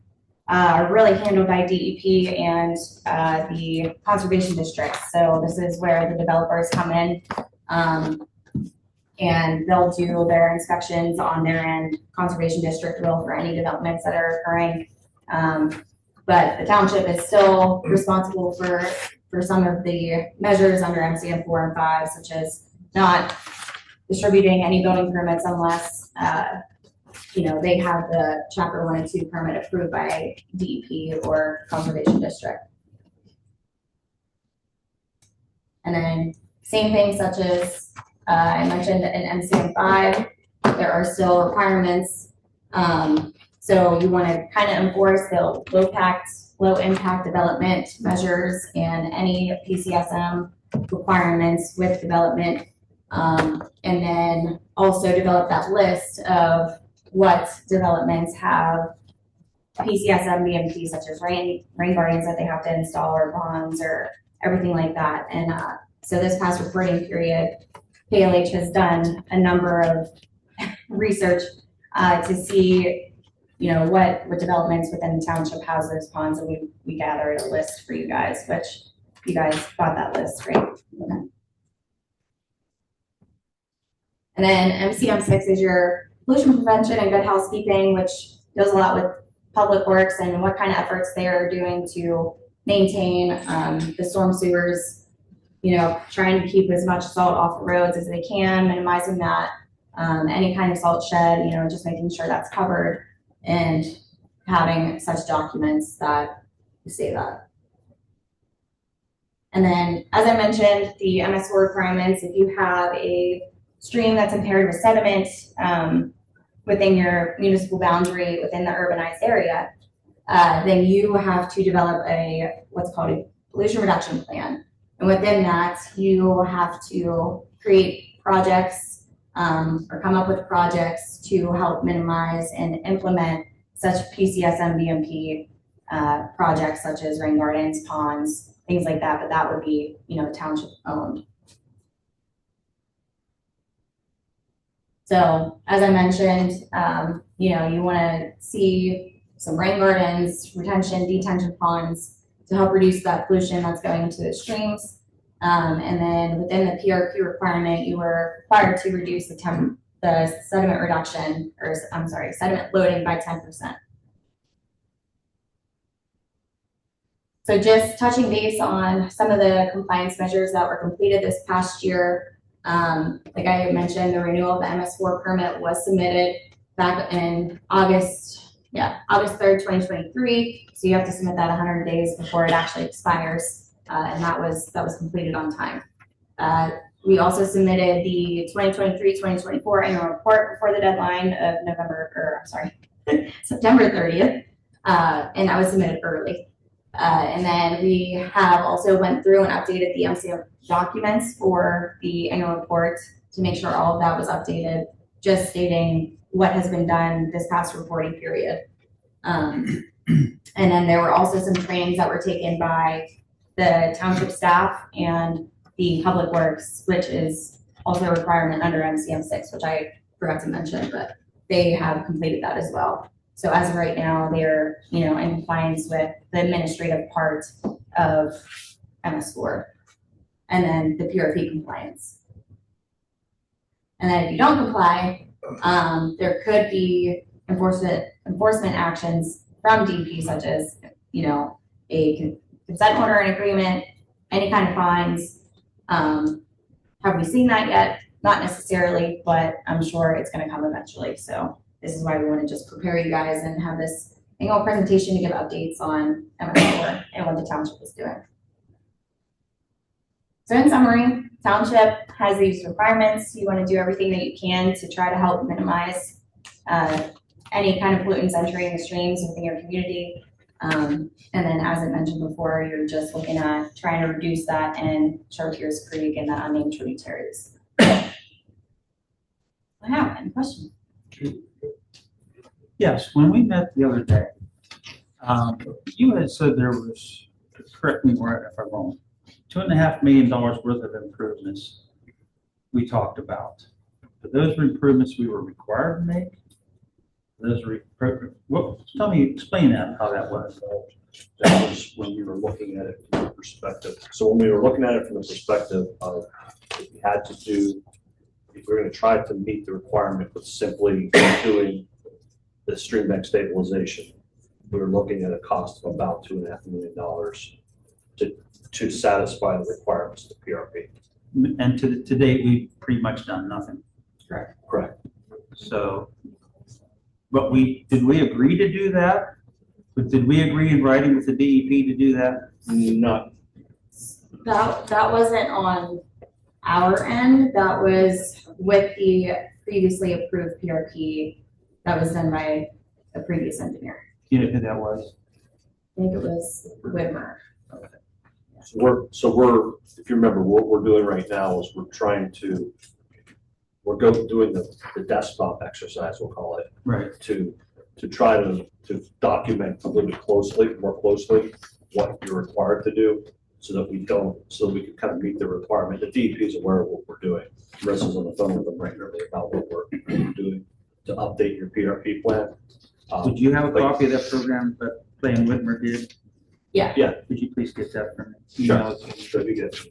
are really handled by DEP and the conservation districts. So this is where the developers come in and they'll do their inspections on their end. Conservation district will for any developments that are occurring. But the township is still responsible for some of the measures under MCM4 and 5, such as not distributing any building permits unless you know, they have the chapter 1 and 2 permit approved by DEP or conservation district. And then same thing such as I mentioned in MCM5, there are still requirements. So you want to kind of enforce the low impact development measures and any PCSM requirements with development. And then also develop that list of what developments have PCSM BMP, such as rain gardens that they have to install or bonds or everything like that. And so this past reporting period, KLH has done a number of research to see, you know, what developments within the township has those ponds, and we gathered a list for you guys, which you guys got that list, right? Okay. And then MCM6 is your pollution prevention and good housekeeping, which goes a lot with public works and what kind of efforts they are doing to maintain the storm sewers, you know, trying to keep as much salt off the roads as they can, minimizing that, any kind of salt shed, you know, just making sure that's covered and having such documents that say that. And then, as I mentioned, the MS4 requirements, if you have a stream that's impaired with sediment within your municipal boundary within the urbanized area, then you have to develop what's called a pollution reduction plan. And within that, you have to create projects or come up with projects to help minimize and implement such PCSM BMP projects such as rain gardens, ponds, things like that, but that would be, you know, township owned. So as I mentioned, you know, you want to see some rain gardens, retention, detention ponds to help reduce that pollution that's going into the streams. And then within the PRQ requirement, you were required to reduce the sediment reduction, or I'm sorry, sediment loading by 10%. So just touching base on some of the compliance measures that were completed this past year. Like I mentioned, the renewal of the MS4 permit was submitted back in August 3rd, 2023. So you have to submit that 100 days before it actually expires. And that was completed on time. We also submitted the 2023-2024 annual report before the deadline of September 30th. And that was submitted early. And then we have also went through and updated the MCM documents for the annual report to make sure all of that was updated, just stating what has been done this past reporting period. And then there were also some trainings that were taken by the township staff and the public works, which is also a requirement under MCM 6, which I forgot to mention, but they have completed that as well. So as of right now, they're, in compliance with the administrative part of MS4, and then the PRP compliance. And then if you don't comply, there could be enforcement actions from DEP, such as, a consent order and agreement, any kind of fines. Have we seen that yet? Not necessarily, but I'm sure it's going to come eventually. So this is why we want to just prepare you guys and have this annual presentation to give updates on MS4 and what the township is doing. So in summary, township has these requirements. You want to do everything that you can to try to help minimize any kind of pollutants entering the streams within your community. And then, as I mentioned before, you're just looking at trying to reduce that in Chartiers Creek and the unnamed tributaries. I have any questions? Yes, when we met the other day, you had said there was, correct me if I'm wrong, $2.5 million worth of improvements we talked about. But those were improvements we were required to make? Those were, explain that, how that was. That was when we were looking at it from the perspective. So when we were looking at it from the perspective of if we had to do, if we we're going to try to meet the requirement with simply doing the stream bank stabilization, we were looking at a cost of about $2.5 million to satisfy the requirements of the PRP. And to date, we've pretty much done nothing. Correct. Correct. So, but did we agree to do that? But did we agree in writing with the DEP to do that? No. That wasn't on our end. That was with the previously approved PRP that was done by a previous engineer. You know who that was? I think it was Whitmer. Okay. So we're, if you remember, what we're doing right now is we're doing the desktop exercise, we'll call it. Right. To try to document a little bit more closely what you're required to do so that we can kind of meet the requirement. The DEP is aware of what we're doing. Russ is on the phone with them regularly about what we're doing to update your PRP plan. Would you have a copy of that program that Plan Whitmer did? Yeah. Yeah. Could you please get that from me? Sure. Sure, you get it.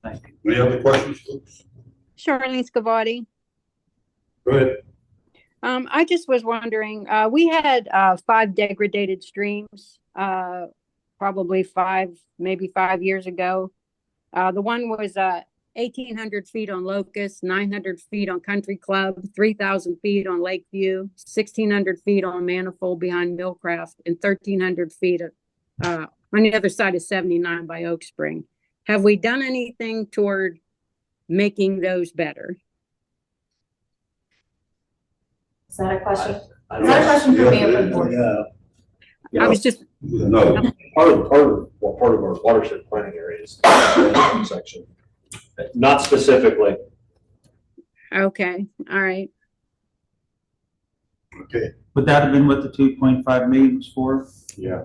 Thank you. Any other questions, folks? Charlene Scavati. Go ahead. I just was wondering, we had 5 degraded streams, probably maybe 5 years ago. The one was 1,800 feet on Locust, 900 feet on Country Club, 3,000 feet on Lakeview, 1,600 feet on Manifold behind Millcraft, and 1,300 feet on the other side of 79 by Oak Spring. Have we done anything toward making those better? Is that a question? Is I that a question for me or for the board? Yeah. I was just, No. Part of our watershed planning area is the section. Not specifically. okay, all right. Okay. Would that have been what the 2.5 million was for? Yeah.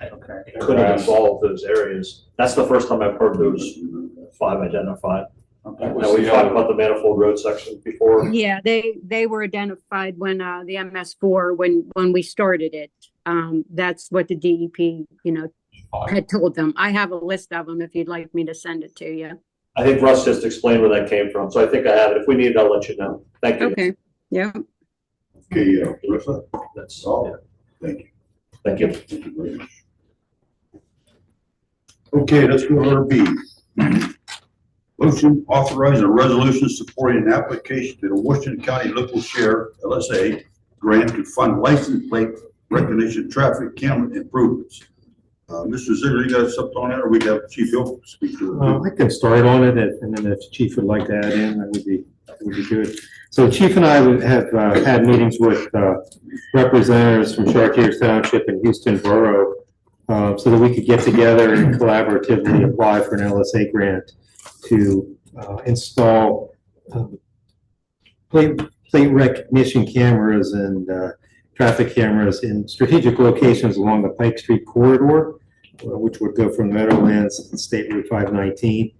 Okay. It could have involved those areas. That's the first time I've heard those 5 identified. Okay. Now, we talked about the Manifold Road section before. Yeah, they were identified when the MS4 when we started it. That's what the DEP had told them. I have a list of them if you'd like me to send it to you. I think Russ just explained where that came from, so I think I have it. If we need it, I'll let you know. Thank you. Okay. Yeah. Okay, Larissa? That's all. Yeah. Thank you. Thank you. Thank you very much. Okay, let's go to B. Motion authorizing a resolution supporting an application to the Washington County Local Share, LSA, grant to fund license plate recognition traffic camera improvements. Mr. Ziegler, you got something on there, or we have Chief Hill speak to it? I can start on it, and then if Chief would like to add in, that would be good. So Chief and I have had meetings with representatives from Chartiers Township and Houston Borough so that we could get together and collaboratively apply for an LSA grant to install plate recognition cameras and traffic cameras in strategic locations along the Pike Street corridor, which would go from Meadowlands and State Route 519.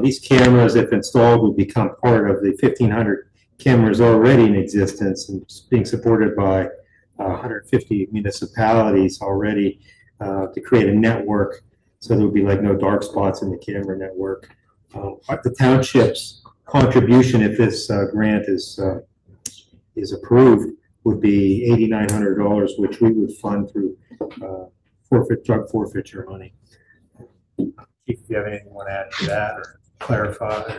These cameras, if installed, would become part of the 1,500 cameras already in existence and being supported by 150 municipalities already to create a network, so there would be like no dark spots in the camera network. The township's contribution, if this grant is approved, would be $8,900, which we would fund through drug forfeiture money. Chief, if you have anything you want to add to that or clarify,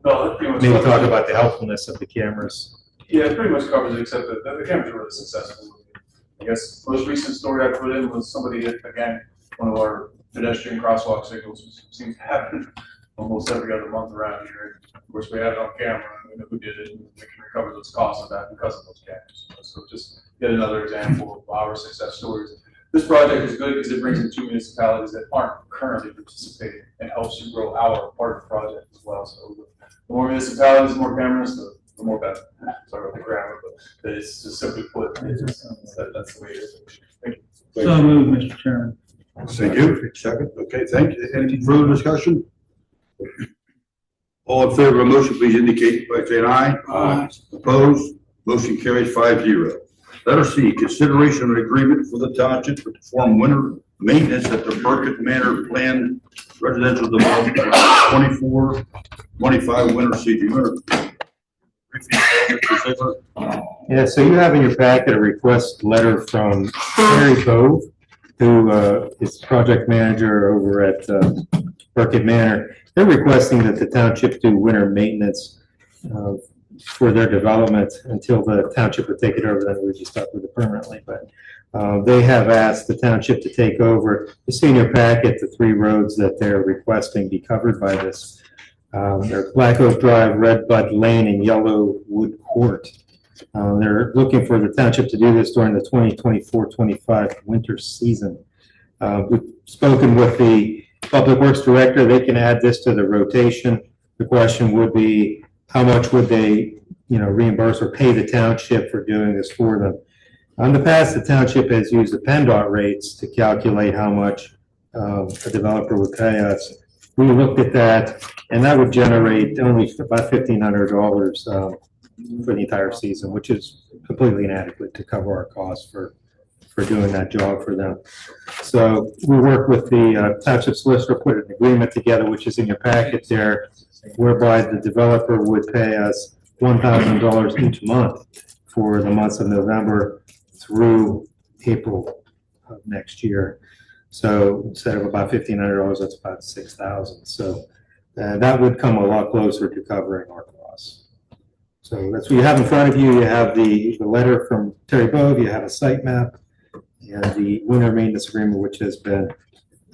No, that pretty much maybe talk covers it. about the helpfulness of the cameras. Yeah, it pretty much covers it, except that the cameras are really successful. I guess most recent story I put in was somebody hit, again, one of our pedestrian crosswalk signals, which seems to happen almost every other month around here. Of course, we had it on camera, and we know who did it, and we can recover those costs of that because of those cameras. So just yet another example of our success stories. This project is good because it brings in 2 municipalities that aren't currently participating and helps you grow our part of the project as well. So the more municipalities, the more cameras, the more better. Sorry about the grammar, but it's just simply put, that's the way it is. Thank you. So moved, Mr. Chairman. Thank you. Second. Okay, thank you. Any further discussion? All in favor of the motion, please indicate by saying aye. Aye. Opposed? Motion carries 5-0. Letter C, consideration of an agreement for the township to perform winter maintenance at the Burkett Manor planned residential development for 24-25 winter season. Yeah, so you have in your packet a request letter from Terry Bove, who is project manager over at Burkett Manor. They're requesting that the township do winter maintenance for their development until the township would take it over, then we would be stuck with it permanently. But they have asked the township to take over. You see in your packet the 3 roads that they're requesting be covered by this. They're Black Oak Drive, Red Bud Lane, and Yellowwood Court. They're looking for the township to do this during the 2024-25 winter season. We've spoken with the Public Works Director. They can add this to the rotation. The question would be, how much would they, reimburse or pay the township for doing this for them? In the past, the township has used the PennDOT rates to calculate how much a developer would pay us. We looked at that, and that would generate only about $1,500 for the entire season, which is completely inadequate to cover our costs for doing that job for them. So we worked with the township solicitor, put an agreement together, which is in your packet there, whereby the developer would pay us $1,000 each month for the months of November through April of next year. So instead of about $1,500, that's about $6,000. So that would come a lot closer to covering our costs. So that's what you have in front of you. You have the letter from Terry Bove, you have a site map, and the winter maintenance agreement, which has been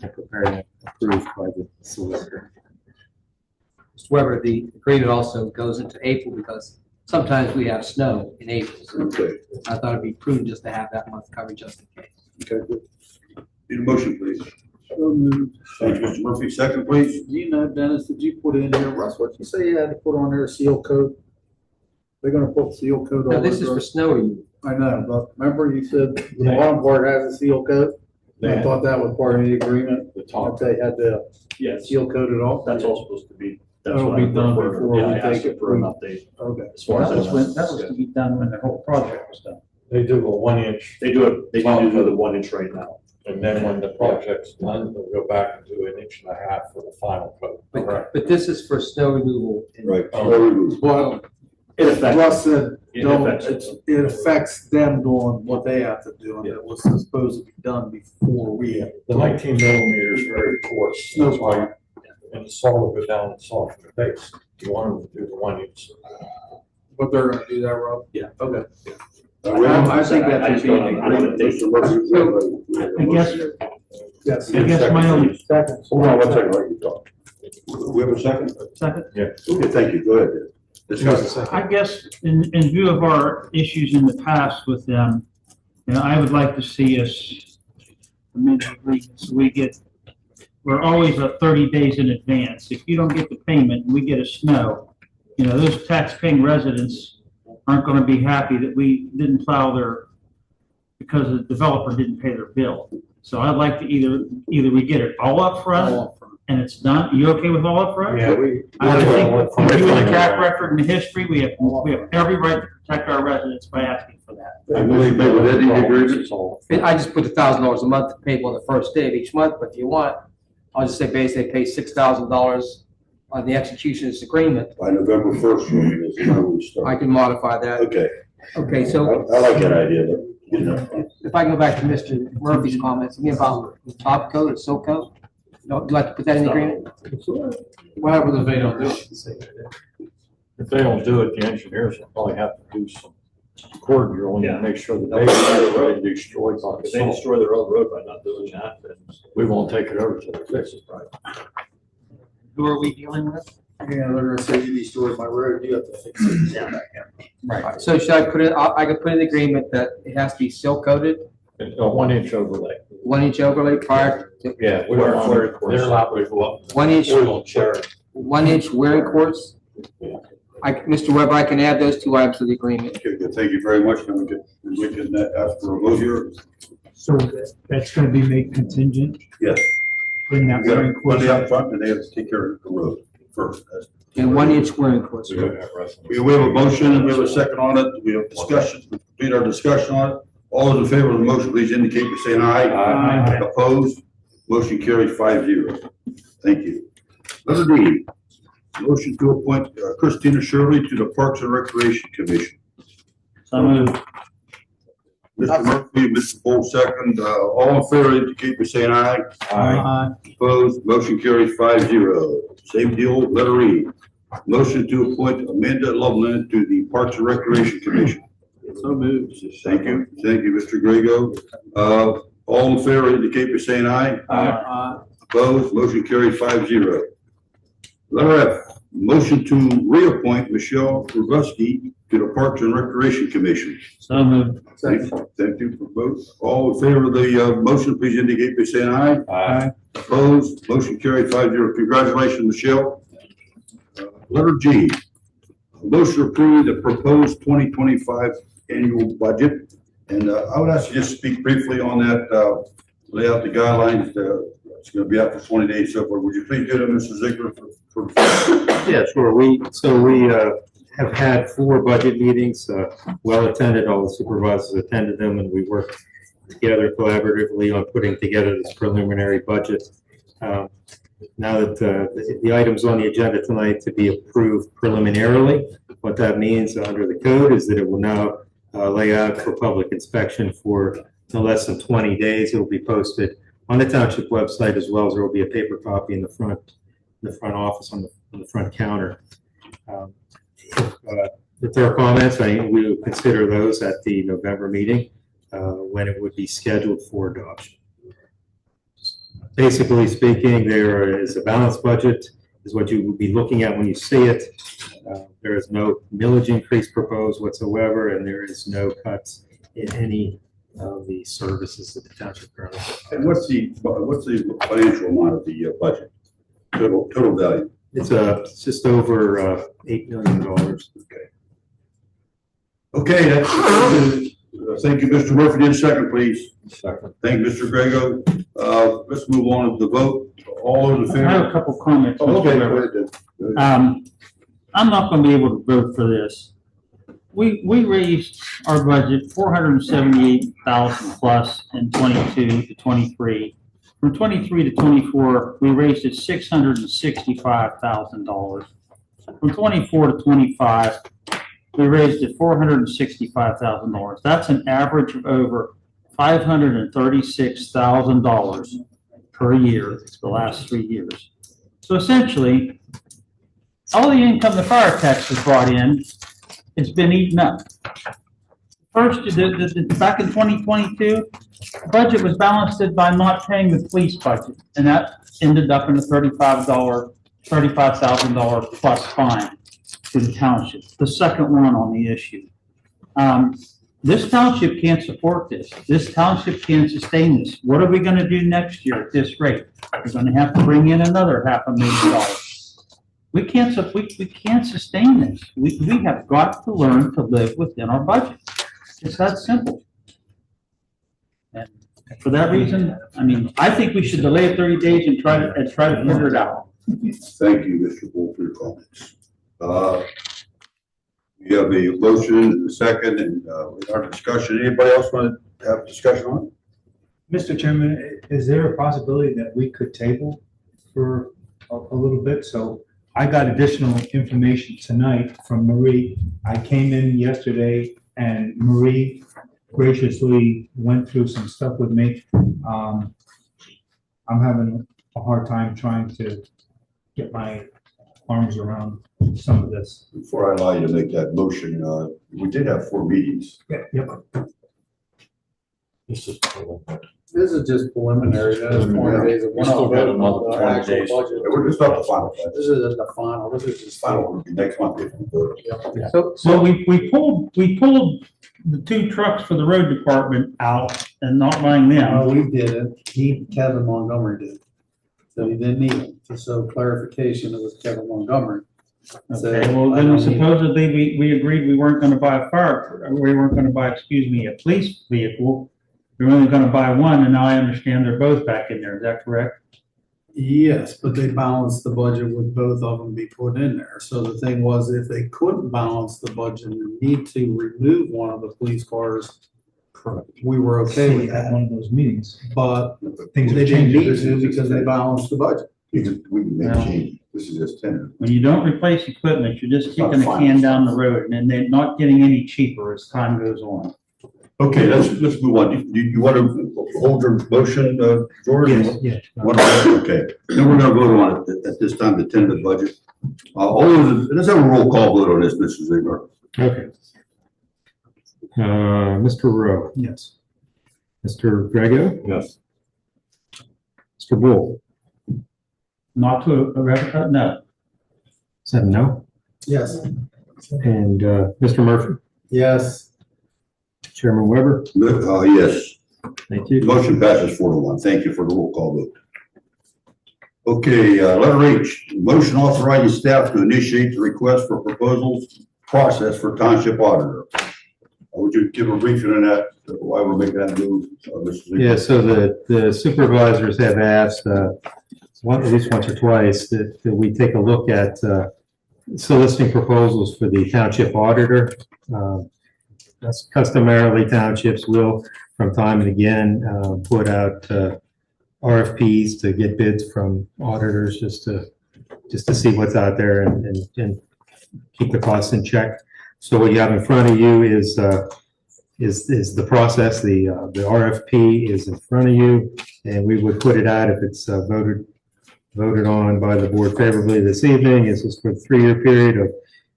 prepared and approved by the solicitor. Mr. Weber, the agreement also goes into April because sometimes we have snow in April. So Okay. I thought it'd be prudent just to have that month covered just in case. Okay, good. Need a motion, please. Thank you, Mr. Murphy. Second, please. Do you know, Dennis, did you put in here, Russ, what you say you had to put on there, seal coat? They're gonna put seal coat on. No, this is for snow removal. I know, but remember you said the bottom part has a seal coat? I thought that was part of the agreement, that they had to Yes, seal coat it off. that's all supposed to be. That's That'll what be I done prefer. before Yeah, we I asked take it for an through. update Okay. as far as That was that to be done when the whole project was done. They do a 1-inch, They do it, they do the 1-inch right now. and then when the project's done, they'll go back and do 1.5 inches for the final coat. But this is for snow removal. Right. Well, It affects. Russ said, It don't, affects it affects them doing what they have to do, and it was supposed to be done before we. The 19 millimeter is very coarse, that's why, and the salt will go down and soften the base. You want them to do the 1 inch. But they're gonna do that, Rob? Yeah. Okay. I think that I just should be don't an know. I don't know if they- Mr. Murphy. I guess Yes. I guess my only, Second. Hold on one second, let you talk. We have a second? second, Yeah. Okay, thank you, go ahead. Discuss. I guess in view of our issues in the past with them, I would like to see us amend the agreement so we're always 30 days in advance. If you don't get the payment and we get a snow, those tax-paying residents aren't going to be happy that we didn't plow because the developer didn't pay their bill. So I'd like to either we get it all up front and it's done. You okay with all up front? Yeah, I think due to the track record and the history, we have every right to protect our residents by asking for that. I believe they would end the agreement. I just put $1,000 a month to pay on the first day of each month, but if you want, I'll just say basically pay $6,000 on the execution of this agreement. By November 1st, is when we start. I can modify that. Okay, Okay, so I like that idea, but, if I can go back to Mr. Murphy's comments, again about the top coat or silk coat, would you like to put that in the agreement? What happens if they don't do it? If they don't do it, the engineers will probably have to do some cord drilling and make sure that they are destroyed by the If they salt. destroy their own road by not doing that, then We won't take it over till they fix it, right? Who are we dealing with? Yeah, they're gonna say you destroyed my road, you have to fix it. Yeah. Right. So should I put it, I could put in the agreement that it has to be silk coated, A 1-inch overlay. 1-inch overlay prior to Yeah, we don't want, they're not to go up. 1-inch, We won't share it. 1-inch wearing cords. Mr. Weber, I can add those 2 items to the agreement. okay, good, thank you very much, then we can ask for a vote here. So that's gonna be made contingent, Yes. putting that We gotta wearing put course it up front, and they have to take care of the road first. And 1-inch wearing cords. We have a motion, and we have a second on it, we have discussion, we complete our discussion on it. All those in favor of the motion, please indicate by saying aye. Aye. Opposed? Motion carries 5-0. Thank you. Letter D, motion to appoint Christina Shirley to the Parks and Recreation Commission. So moved. Mr. Murphy, Mr. Bull, second. All in favor indicate by saying aye. Opposed? Motion carries 5-0. Same deal, letter E. Motion to appoint Amanda Loveland to the Parks and Recreation Commission. So moved. Thank you, Mr. Grego. All in favor indicate by saying aye. Opposed? Motion carries 5-0. Letter F, motion to reappoint Michelle Rubuski to the Parks and Recreation Commission. So moved. Thank you for both. All in favor of the motion, please indicate by saying aye. Aye. Opposed? Motion carried 5-0. Congratulations, Michelle. Letter G, motion to approve the proposed 2025 annual budget. And I would ask you just to speak briefly on that, lay out the guidelines. It's going to be out for 20 days so far. Would you please do that, Mr. Ziegler? Yeah, sure. We have had 4 budget meetings, well attended. All the supervisors attended them, and we worked together collaboratively on putting together this preliminary budget. Now that the items on the agenda tonight to be approved preliminarily, what that means under the code is that it will now lay out for public inspection for no less than 20 days. It will be posted on the township website, as well as there will be a paper copy in the front office on the front counter. If there are comments, we will consider those at the November meeting when it would be scheduled for adoption. Basically speaking, there is a balanced budget, is what you will be looking at when you see it. There is no millage increase proposed whatsoever, and there is no cuts in any of the services that the township currently. And what's the financial amount of the budget? Total value? It's just over $8 million. Okay, that's, thank you, Mr. Murphy. Need a second, please. Second. Thank you, Mr. Grego. Let's move on to the vote. All those in favor? I have a couple comments. Oh, okay, Mr. go Weber. ahead, then. I'm not going to be able to vote for this. We raised our budget 478,000 plus in 22 to 23. From 23 to 24, we raised it $665,000. From 24 to 25, we raised it $465,000. That's an average of over $536,000 per year the last 3 years. So essentially, all the income the fire tax has brought in has been eaten up. First, back in 2022, budget was balanced by not paying the police budget, and that ended up in a $35,000 plus fine to the township. The second one on the issue. This township can't support this. This township can't sustain this. What are we gonna do next year at this rate? We're gonna have to bring in another $500,000. We can't sustain this. We have got to learn to live within our budget. It's that simple. And for that reason, I mean, I think we should delay it 30 days and try to figure it out. Thank you, Mr. Wolf, for your comments. We have a motion, a second, and our discussion. Anybody else want to have a discussion on it? Mr. Chairman, is there a possibility that we could table for a little bit? So I got additional information tonight from Marie. I came in yesterday and Marie graciously went through some stuff with me. I'm having a hard time trying to get my arms around some of this. Before I allow you to make that motion, we did have 4 meetings. Yep. This is just preliminary. That's 20 days. We still got another 20 days. We're just not the final. This isn't the final. This is just Final will be next month if we vote. So we pulled the 2 trucks for the road department out and not buying them. No, we didn't. Kevin Montgomery did. So he didn't need it. Just so clarification, it was Kevin Montgomery. So, Okay, well, I then don't need- supposedly we agreed we weren't gonna buy a police vehicle. We were only gonna buy one, and now I understand they're both back in there. Is that correct? Yes, but they balanced the budget with both of them be put in there. So the thing was, if they couldn't balance the budget and need to remove one of the police cars, we were okay with At that. one of those meetings. But Things they have didn't changed. need to because they balanced the budget. We can make No. change. This is just tender. When you don't replace equipment, you're just It's not kicking a fine. can down the road, and then they're not getting any cheaper as time goes on. Okay, let's move on. Do you want to hold your motion, George? Yes. Okay, then we're gonna vote on it at this time, the tentative budget. Let's have a roll call vote on this, Mrs. Ziegler. Okay. Mr. Rowe, Yes. Mr. Grego, Yes. Mr. Bull, Not to no. is that a no? Yes. And Mr. Murphy, Yes. Chairman Weber, Yes. thank you. Motion passes 4-1. Thank you for the roll call vote. Okay, letter H, motion authorizing staff to initiate the request for proposals process for township auditor. Would you give a briefing on that, why we're making that move? Mr. Ziegler? Yeah, so the supervisors have asked, at least once or twice, that we take a look at soliciting proposals for the township auditor. That's customarily townships will, from time and again, put out RFPs to get bids from auditors just to see what's out there and keep the costs in check. So what you have in front of you is the process. The RFP is in front of you, and we would put it out if it's voted on by the board favorably this evening. This is for the 3-year period of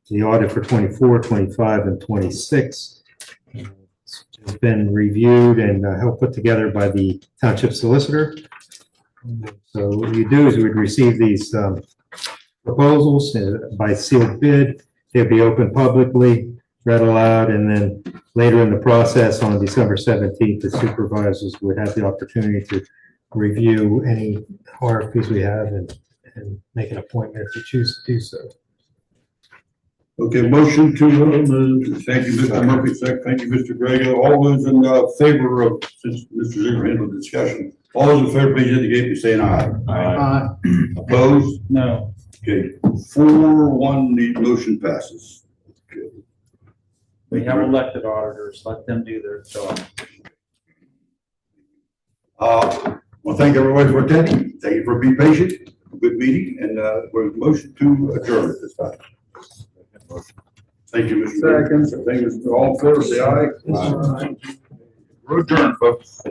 the audit for 24, 25, and 26. It's been reviewed and helped put together by the township solicitor. So what you do is you would receive these proposals by sealed bid. They'll be open publicly, read aloud, and then later in the process on December 17th, the supervisors would have the opportunity to review any RFPs we have and make an appointment if you choose to do so. Okay, motion to, thank you, Mr. Murphy, thank you, Mr. Grego. All those in favor of, since Mr. Ziegler handled the discussion, all those in favor, please indicate by saying aye. Aye. Opposed? No. Okay, 4-1, the motion passes. Okay. We have elected auditors, let them do their job. Well, thank everybody for attending. Thank you for being patient. Good meeting, and we're motion to adjourn at this time. Thank you, Mr. Second. Thank you, Mr. All in favor, say aye. We're adjourned, folks.